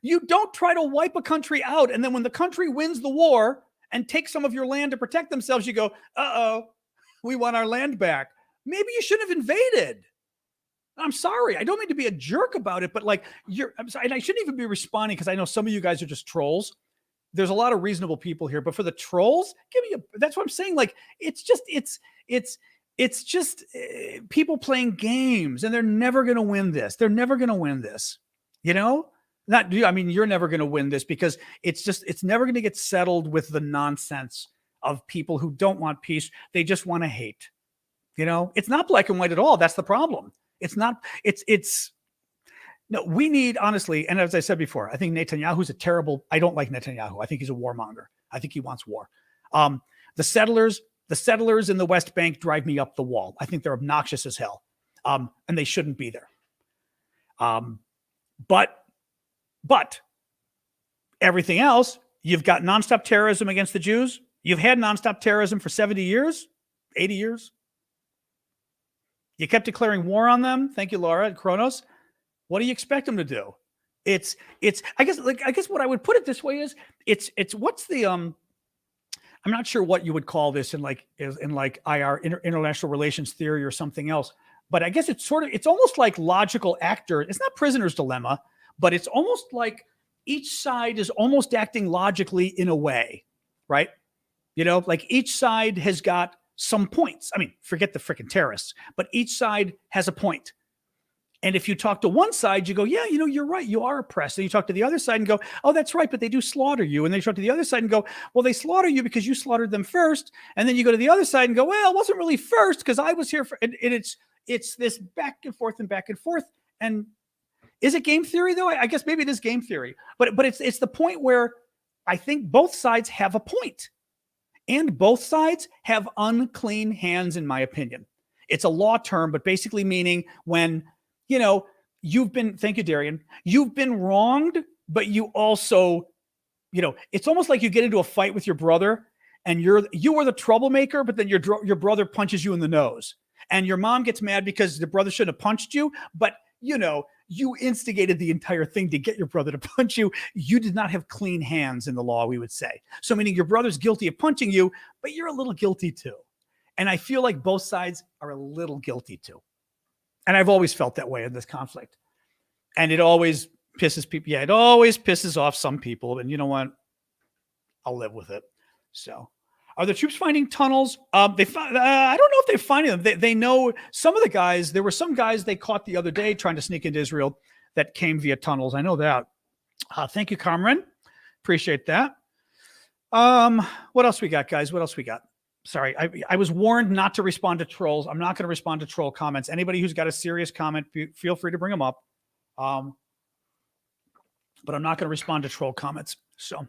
you don't try to wipe a country out. And then when the country wins the war and takes some of your land to protect themselves, you go, uh-oh, we want our land back. Maybe you shouldn't have invaded. I'm sorry. I don't mean to be a jerk about it, but I'm sorry. And I shouldn't even be responding because I know some of you guys are just trolls. There's a lot of reasonable people here, but for the trolls, that's what I'm saying. It's just people playing games, and they're never going to win this. They're never going to win this, you're never going to win this because it's never going to get settled with the nonsense of people who don't want peace. They just want to hate, it's not black and white at all. That's the problem. It's not, no, we need, honestly, and as I said before, I think Netanyahu's I don't like Netanyahu. I think he's a warmonger. I think he wants war. The settlers, The settlers in the West Bank drive me up the wall. I think they're obnoxious as hell, and they shouldn't be there. But everything else, you've got nonstop terrorism against the Jews. You've had nonstop terrorism for 70 years, 80 years. You kept declaring war on them. Thank you, Laura and Kronos. What do you expect them to do? It's I guess what I would put it this way is it's what's the I'm not sure what you would call this in international relations theory or something else, but I guess it's almost like logical actor. It's not prisoner's dilemma, but it's almost like each side is almost acting logically in a way, right? Like each side has got some points. I mean, forget the freaking terrorists, but each side has a point. And if you talk to one side, you go, yeah, you're right. You are oppressed. And you talk to the other side and go, oh, that's right. But they do slaughter you. And then you talk to the other side and go, well, they slaughter you because you slaughtered them first. And then you go to the other side and go, well, it wasn't really first because I was here for, and it's this back and forth and back and forth. And is it game theory though? I guess maybe it is game theory, but it's the point where I think both sides have a point and both sides have unclean hands, in my opinion. It's a law term, but basically meaning when, thank you, Darian, you've been wronged, but you also, it's almost like you get into a fight with your brother and you are the troublemaker, but then your brother punches you in the nose and your mom gets mad because the brother shouldn't have punched you, but you instigated the entire thing to get your brother to punch you. You did not have clean hands in the law, we would say. So meaning your brother's guilty of punching you, but you're a little guilty too. And I feel like both sides are a little guilty too. And I've always felt that way in this conflict. And it always pisses people. Yeah, it always pisses off some people. And you know what? I'll live with it. So are the troops finding tunnels? I don't know if they're finding them. They know some of the guys. There were some guys they caught the other day trying to sneak into Israel that came via tunnels. I know that. Thank you, Cameron. Appreciate that. What else we got, guys? What else we got? Sorry, I was warned not to respond to trolls. I'm not going to respond to troll comments. Anybody who's got a serious comment, feel free to bring them up. But I'm not going to respond to troll comments. So,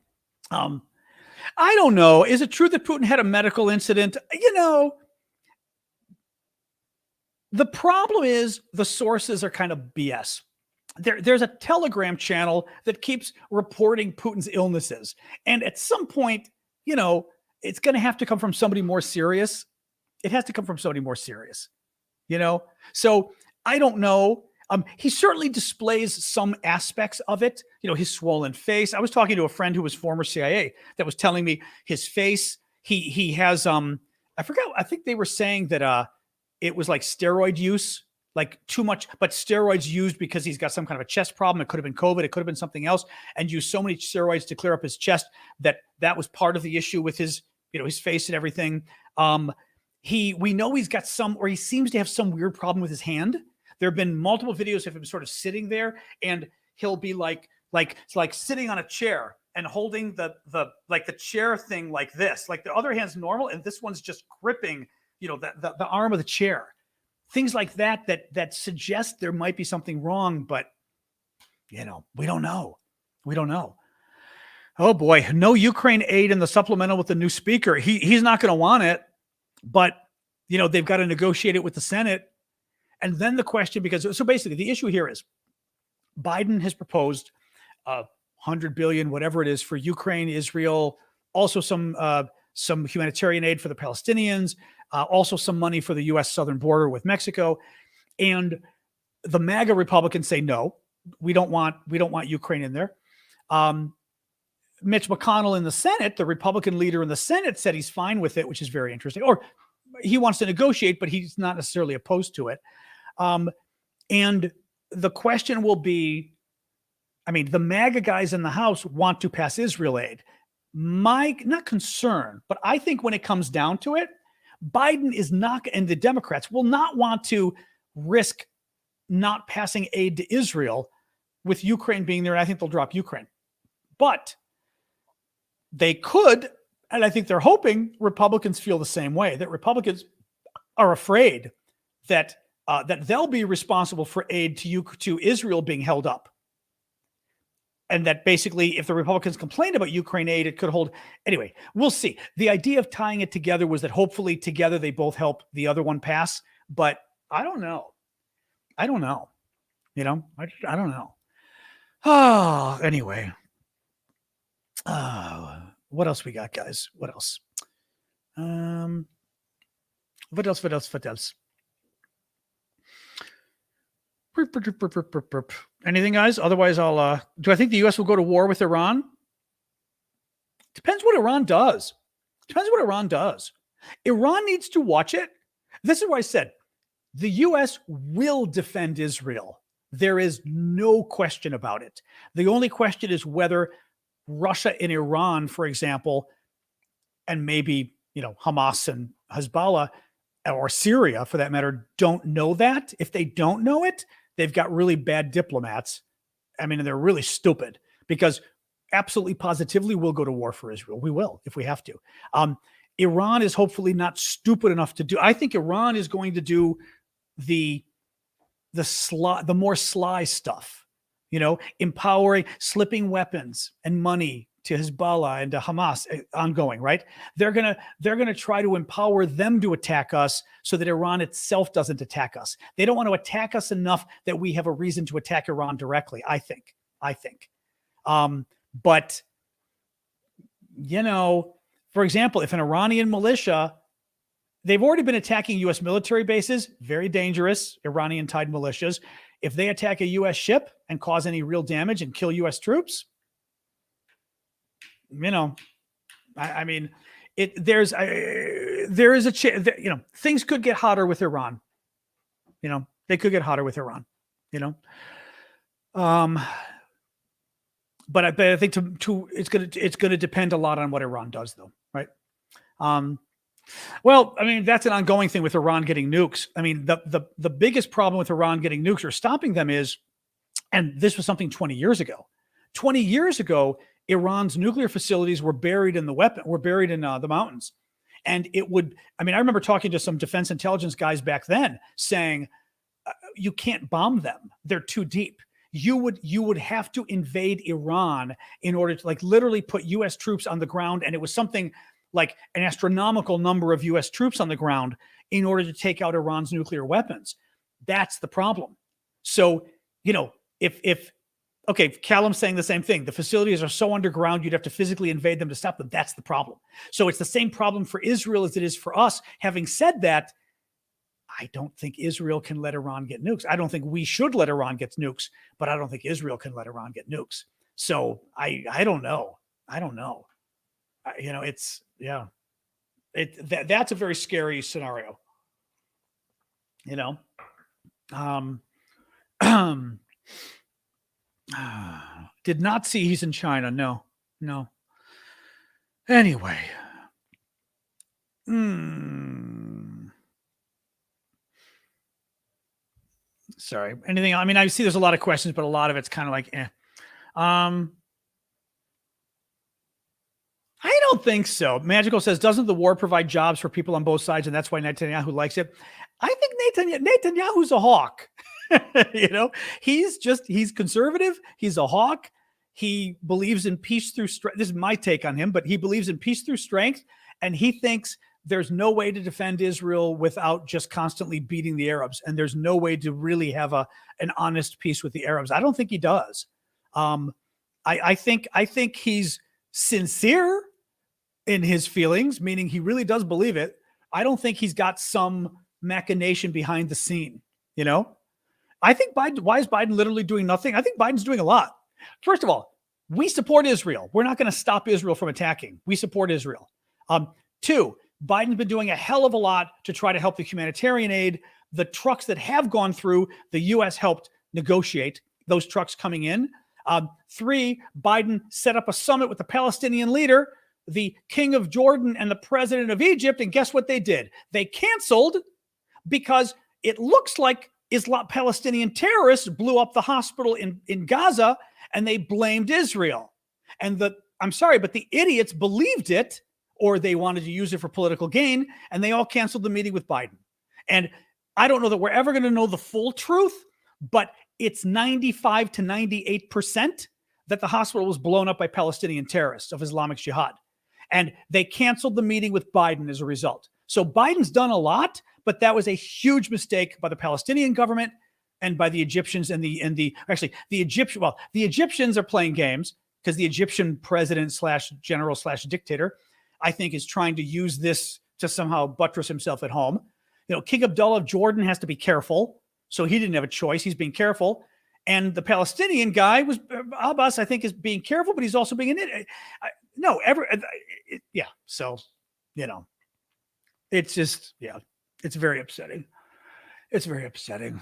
I don't know. Is it true that Putin had a medical incident? The problem is the sources are kind of BS. There's a Telegram channel that keeps reporting Putin's illnesses. And at some point, it's going to have to come from somebody more serious. It has to come from somebody more serious, So I don't know. He certainly displays some aspects of it, his swollen face. I was talking to a friend who was former CIA that was telling me his face, he has, I forgot, I think they were saying that it was like steroid use, like too much, but steroids used because he's got some kind of a chest problem. It could have been COVID. It could have been something else, and used so many steroids to clear up his chest that was part of the issue with his, his face and everything. We know he's got he seems to have some weird problem with his hand. There have been multiple videos of him sort of sitting there, and he'll be like sitting on a chair and holding the chair thing like this, like the other hand's normal, and this one's just gripping, the arm of the chair. Things like that suggest there might be something wrong, but we don't know. We don't know. Oh boy, no Ukraine aid in the supplemental with the new speaker. He's not going to want it, but they've got to negotiate it with the Senate. And then the question, so basically the issue here is Biden has proposed $100 billion, whatever it is, for Ukraine, Israel, also some humanitarian aid for the Palestinians, also some money for the U.S. southern border with Mexico. And the MAGA Republicans say, no, we don't want Ukraine in there. Mitch McConnell in the Senate, the Republican leader in the Senate, said he's fine with it, which is very interesting. Or he wants to negotiate, but he's not necessarily opposed to it. And the question will be, the MAGA guys in the House want to pass Israel aid. My, not concern, but I think when it comes down to it, Biden is not, and the Democrats will not want to risk not passing aid to Israel with Ukraine being there. And I think they'll drop Ukraine. But they could, and I think they're hoping Republicans feel the same way, that Republicans are afraid that they'll be responsible for aid to Israel being held up. and that basically if the Republicans complained about Ukraine aid, it could hold. Anyway, we'll see. The idea of tying it together was that hopefully together they both help the other one pass. But I don't know. I don't know. I don't know. Oh, anyway. What else we got, guys? What else? What else? Anything, guys? Otherwise, do I think the U.S. will go to war with Iran? Depends what Iran does. Iran needs to watch it. This is why I said the U.S. will defend Israel. There is no question about it. The only question is whether Russia and Iran, for example, and maybe, Hamas and Hezbollah or Syria, for that matter, don't know that. If they don't know it, they've got really bad diplomats. I mean, they're really stupid, because absolutely positively we'll go to war for Israel. We will, if we have to. Iran is hopefully not stupid enough to do. I think Iran is going to do the more sly stuff, empowering, slipping weapons and money to Hezbollah and to Hamas ongoing, right? They're going to try to empower them to attack us so that Iran itself doesn't attack us. They don't want to attack us enough that we have a reason to attack Iran directly, I think. But, for example, if an Iranian militia, they've already been attacking U.S. military bases, very dangerous, Iranian-tied militias. If they attack a U.S. ship and cause any real damage and kill U.S. troops, I mean, there is a chance, things could get hotter with Iran. They could get hotter with Iran, but I think it's going to depend a lot on what Iran does, though, right? Well, I mean, that's an ongoing thing with Iran getting nukes. I mean, the biggest problem with Iran getting nukes or stopping them is, and this was something 20 years ago. 20 years ago, Iran's nuclear facilities were buried in the mountains. And I remember talking to some defense intelligence guys back then saying, you can't bomb them. They're too deep. You would have to invade Iran in order to literally put U.S. troops on the ground. And it was something like an astronomical number of U.S. troops on the ground in order to take out Iran's nuclear weapons. That's the problem. So, okay, Callum's saying the same thing. The facilities are so underground, you'd have to physically invade them to stop them. That's the problem. So it's the same problem for Israel as it is for us. Having said that, I don't think Israel can let Iran get nukes. I don't think we should let Iran get nukes, but I don't think Israel can let Iran get nukes. So I don't know. That's a very scary scenario. Did not see he's in China. No. Anyway. Sorry. Anything? I mean, I see there's a lot of questions, but a lot of it's kind of like, I don't think so. Magical says, doesn't the war provide jobs for people on both sides, and that's why Netanyahu likes it? I think Netanyahu's a hawk. He's conservative. He's a hawk. He believes in peace through strength. This is my take on him, but he believes in peace through strength. And he thinks there's no way to defend Israel without just constantly beating the Arabs. And there's no way to really have an honest peace with the Arabs. I don't think he does. I think he's sincere in his feelings, meaning he really does believe it. I don't think he's got some machination behind the scene, I think why is Biden literally doing nothing? I think Biden's doing a lot. First of all, we support Israel. We're not going to stop Israel from attacking. We support Israel. 2, Biden's been doing a hell of a lot to try to help the humanitarian aid. The trucks that have gone through, the U.S. helped negotiate those trucks coming in. 3, Biden set up a summit with the Palestinian leader, the king of Jordan, and the president of Egypt. And guess what they did? They canceled because it looks like Palestinian terrorists blew up the hospital in Gaza, and they blamed Israel. And I'm sorry, but the idiots believed it, or they wanted to use it for political gain, and they all canceled the meeting with Biden. And I don't know that we're ever going to know the full truth, but it's 95 to 98% that the hospital was blown up by Palestinian terrorists of Islamic Jihad. And they canceled the meeting with Biden as a result. So Biden's done a lot, but that was a huge mistake by the Palestinian government and by the Egyptians and the Egyptians are playing games because the Egyptian president / general / dictator, I think, is trying to use this to somehow buttress himself at home. King Abdullah of Jordan has to be careful. So he didn't have a choice. He's being careful. And the Palestinian guy was Abbas, I think, is being careful, but he's also being an idiot. So, it's just, it's very upsetting. It's very upsetting.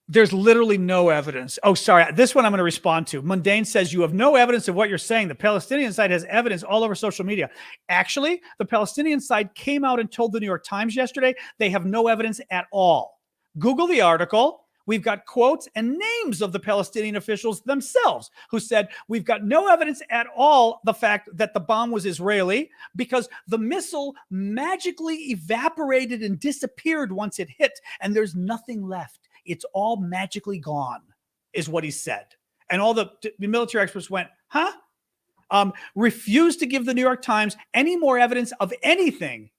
There's literally no evidence. Oh, sorry. This one I'm going to respond to. Mundane says, you have no evidence of what you're saying. The Palestinian side has evidence all over social media. Actually, the Palestinian side came out and told the New York Times yesterday they have no evidence at all. Google the article. We've got quotes and names of the Palestinian officials themselves who said, we've got no evidence at all the fact that the bomb was Israeli because the missile magically evaporated and disappeared once it hit, and there's nothing left. It's all magically gone, is what he said. And all the military experts went, huh? Refused to give the New York Times any more evidence of anything.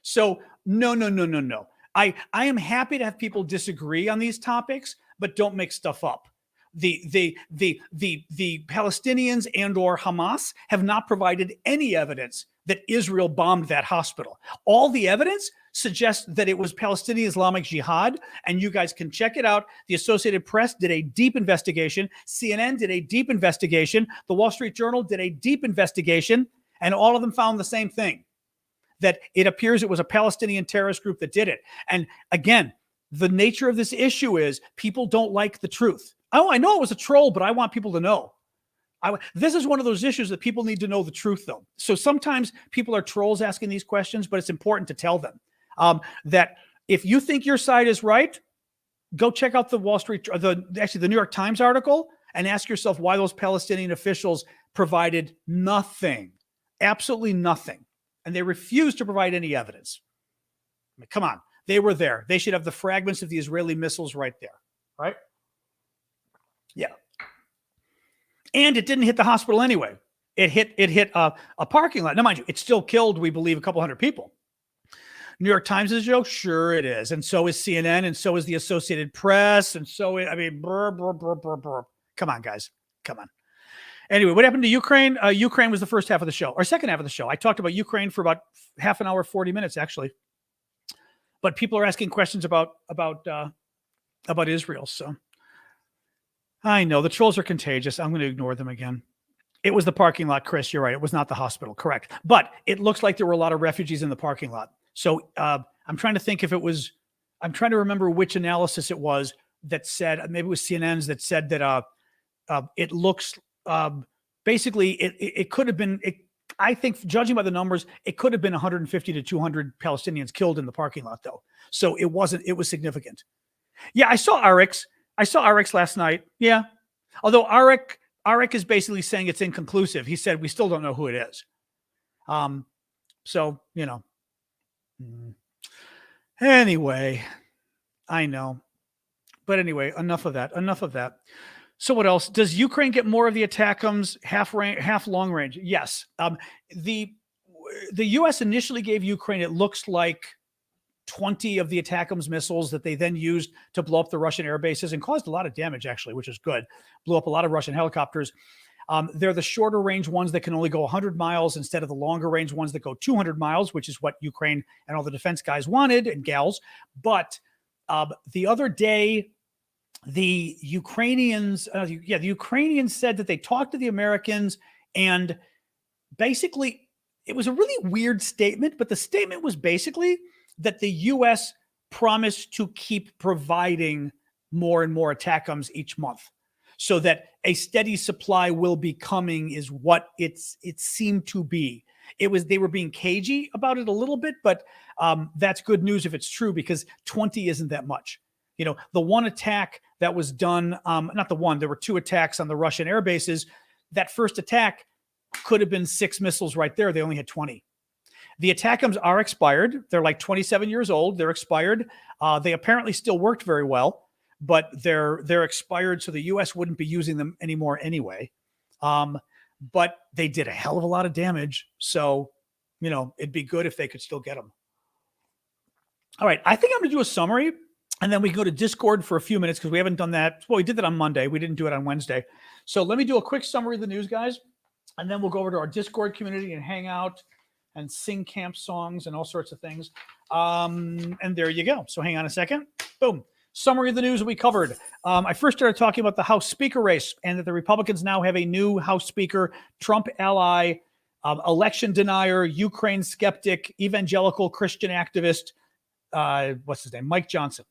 So no. I am happy to have people disagree on these topics, but don't make stuff up. The Palestinians and or Hamas have not provided any evidence that Israel bombed that hospital. All the evidence suggests that it was Palestinian Islamic Jihad, and you guys can check it out. The Associated Press did a deep investigation. CNN did a deep investigation. The Wall Street Journal did a deep investigation, and all of them found the same thing, that it appears it was a Palestinian terrorist group that did it. And again, the nature of this issue is people don't like the truth. Oh, I know it was a troll, but I want people to know. This is one of those issues that people need to know the truth, though. So sometimes people are trolls asking these questions, but it's important to tell them that if you think your side is right, go check out the the New York Times article and ask yourself why those Palestinian officials provided nothing, absolutely nothing. And they refused to provide any evidence. I mean, come on. They were there. They should have the fragments of the Israeli missiles right there, right? Yeah. And it didn't hit the hospital anyway. It hit a parking lot. Now, mind you, it still killed, we believe, a couple hundred people. New York Times is a joke? Sure it is. And so is CNN, and so is the Associated Press, and so, brr. Come on, guys. Come on. Anyway, what happened to Ukraine? Ukraine was the first half of the show, or second half of the show. I talked about Ukraine for about half an hour, 40 minutes, actually. But people are asking questions about Israel. So I know the trolls are contagious. I'm going to ignore them again. It was the parking lot, Chris. You're right. It was not the hospital. Correct. But it looks like there were a lot of refugees in the parking lot. So I'm trying to think if it was, I'm trying to remember which analysis it was that said, maybe it was CNN's that said that it looks, basically it could have been, I think, judging by the numbers, it could have been 150 to 200 Palestinians killed in the parking lot, though. So it was significant. Yeah, I saw Arik last night. Yeah. Although Arik is basically saying it's inconclusive. He said, we still don't know who it is. So, anyway, I know. But anyway, enough of that. So what else? Does Ukraine get more of the ATACMS half long range? Yes. The U.S. initially gave Ukraine, it looks like, 20 of the ATACMS missiles that they then used to blow up the Russian air bases and caused a lot of damage, actually, which is good. Blew up a lot of Russian helicopters. They're the shorter range ones that can only go 100 miles instead of the longer range ones that go 200 miles, which is what Ukraine and all the defense guys wanted, and gals. But the other day, the Ukrainians said that they talked to the Americans, and basically it was a really weird statement, but the statement was basically that the U.S. promised to keep providing more and more ATACMS each month, so that a steady supply will be coming, is what it seemed to be. They were being cagey about it a little bit, but that's good news if it's true, because 20 isn't that much. The one attack that was done, not the one, there were two attacks on the Russian air bases. That first attack could have been 6 missiles right there. They only had 20. The ATACMS are expired. They're like 27 years old. They're expired. They apparently still worked very well. but they're expired, so the U.S. wouldn't be using them anymore anyway. But they did a hell of a lot of damage, so it'd be good if they could still get them. All right, I think I'm going to do a summary, and then we can go to Discord for a few minutes because we haven't done that. Well, we did that on Monday. We didn't do it on Wednesday. So let me do a quick summary of the news, guys, and then we'll go over to our Discord community and hang out and sing camp songs and all sorts of things. And there you go. So hang on a second. Boom. Summary of the news we covered. I first started talking about the House Speaker race and that the Republicans now have a new House Speaker, Trump ally, election denier, Ukraine skeptic, evangelical Christian activist, what's his name? Mike Johnson.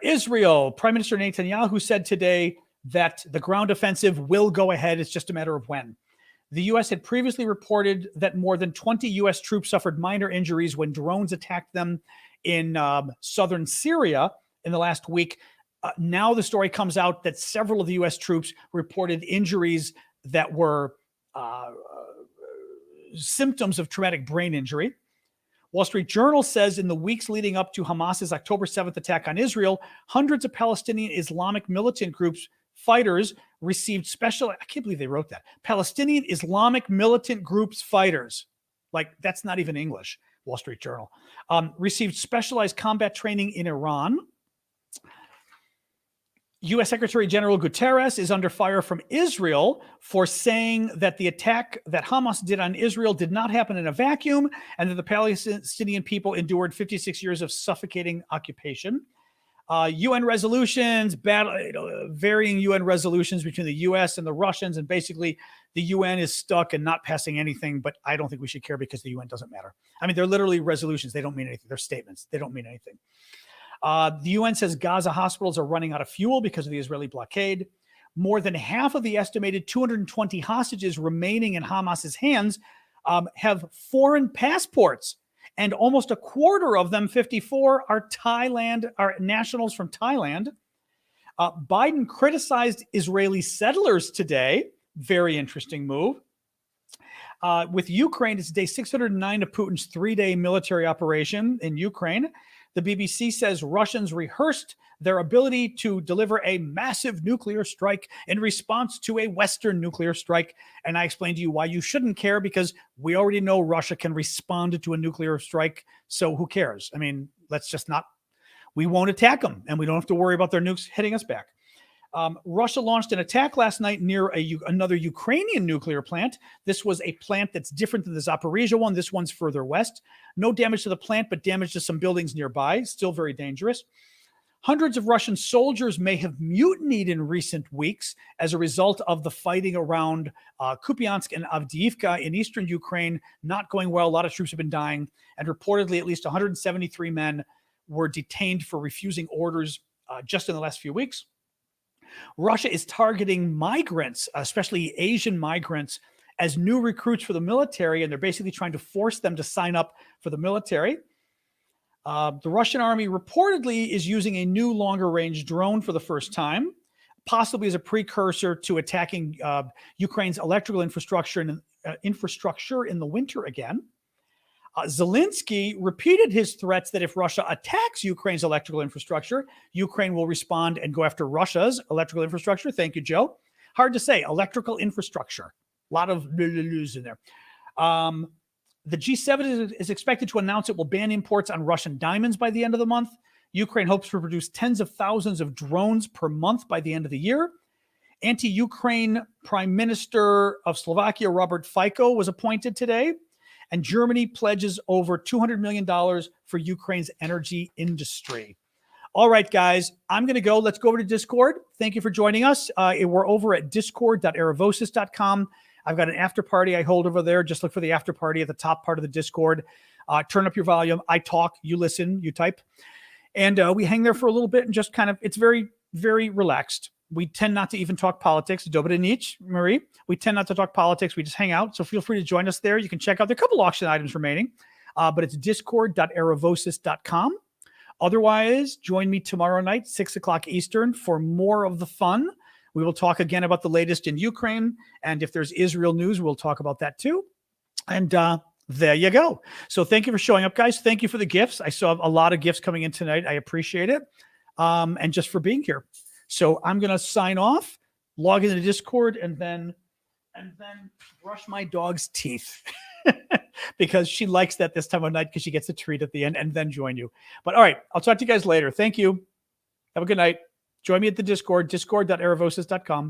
Israel, Prime Minister Netanyahu said today that the ground offensive will go ahead. It's just a matter of when. The U.S. had previously reported that more than 20 U.S. troops suffered minor injuries when drones attacked them in southern Syria in the last week. Now the story comes out that several of the U.S. troops reported injuries that were symptoms of traumatic brain injury. Wall Street Journal says in the weeks leading up to Hamas's October 7th attack on Israel, hundreds of Palestinian Islamic militant groups fighters received special, I can't believe they wrote that, Palestinian Islamic militant groups fighters, like that's not even English, Wall Street Journal, received specialized combat training in Iran. U.S. Secretary General Guterres is under fire from Israel for saying that the attack that Hamas did on Israel did not happen in a vacuum and that the Palestinian people endured 56 years of suffocating occupation. UN resolutions, varying UN resolutions between the U.S. and the Russians, and basically the UN is stuck and not passing anything, but I don't think we should care because the UN doesn't matter. I mean, they're literally resolutions. They don't mean anything. They're statements. They don't mean anything. The UN says Gaza hospitals are running out of fuel because of the Israeli blockade. More than half of the estimated 220 hostages remaining in Hamas's hands have foreign passports, and almost a quarter of them, 54, are nationals from Thailand. Biden criticized Israeli settlers today. Very interesting move. With Ukraine, it's day 609 of Putin's 3-day military operation in Ukraine. The BBC says Russians rehearsed their ability to deliver a massive nuclear strike in response to a Western nuclear strike. And I explained to you why you shouldn't care, because we already know Russia can respond to a nuclear strike. So who cares? I mean, let's just not, we won't attack them and we don't have to worry about their nukes hitting us back. Russia launched an attack last night near another Ukrainian nuclear plant. This was a plant that's different than the Zaporizhia one. This one's further west. No damage to the plant, but damage to some buildings nearby. Still very dangerous. Hundreds of Russian soldiers may have mutinied in recent weeks as a result of the fighting around Kupiansk and Avdiivka in eastern Ukraine not going well. A lot of troops have been dying, and reportedly at least 173 men were detained for refusing orders just in the last few weeks. Russia is targeting migrants, especially Asian migrants, as new recruits for the military, and they're basically trying to force them to sign up for the military. The Russian army reportedly is using a new longer-range drone for the first time, possibly as a precursor to attacking Ukraine's electrical infrastructure in the winter again. Zelensky repeated his threats that if Russia attacks Ukraine's electrical infrastructure, Ukraine will respond and go after Russia's electrical infrastructure. Thank you, Joe. Hard to say, electrical infrastructure. A lot of in there. The G7 is expected to announce it will ban imports on Russian diamonds by the end of the month. Ukraine hopes to produce tens of thousands of drones per month by the end of the year. Anti-Ukraine Prime Minister of Slovakia, Robert Fico, was appointed today. And Germany pledges over $200 million for Ukraine's energy industry. All right, guys, I'm going to go. Let's go over to Discord. Thank you for joining us. We're over at discord.aravosis.com. I've got an after party I hold over there. Just look for the after party at the top part of the Discord. Turn up your volume. I talk, you listen, you type. And we hang there for a little bit and just kind of, it's very, very relaxed. We tend not to even talk politics. Dobry Nich, Marie. We tend not to talk politics. We just hang out. So feel free to join us there. You can check out, there are a couple auction items remaining, but it's discord.aravosis.com. Otherwise, join me tomorrow night, 6 o'clock Eastern, for more of the fun. We will talk again about the latest in Ukraine. And if there's Israel news, we'll talk about that too. And there you go. So thank you for showing up, guys. Thank you for the gifts. I saw a lot of gifts coming in tonight. I appreciate it. and just for being here. So I'm going to sign off, log into the Discord, and then brush my dog's teeth because she likes that this time of night because she gets a treat at the end, and then join you. But all right, I'll talk to you guys later. Thank you. Have a good night. Join me at the Discord, discord.aravosis.com.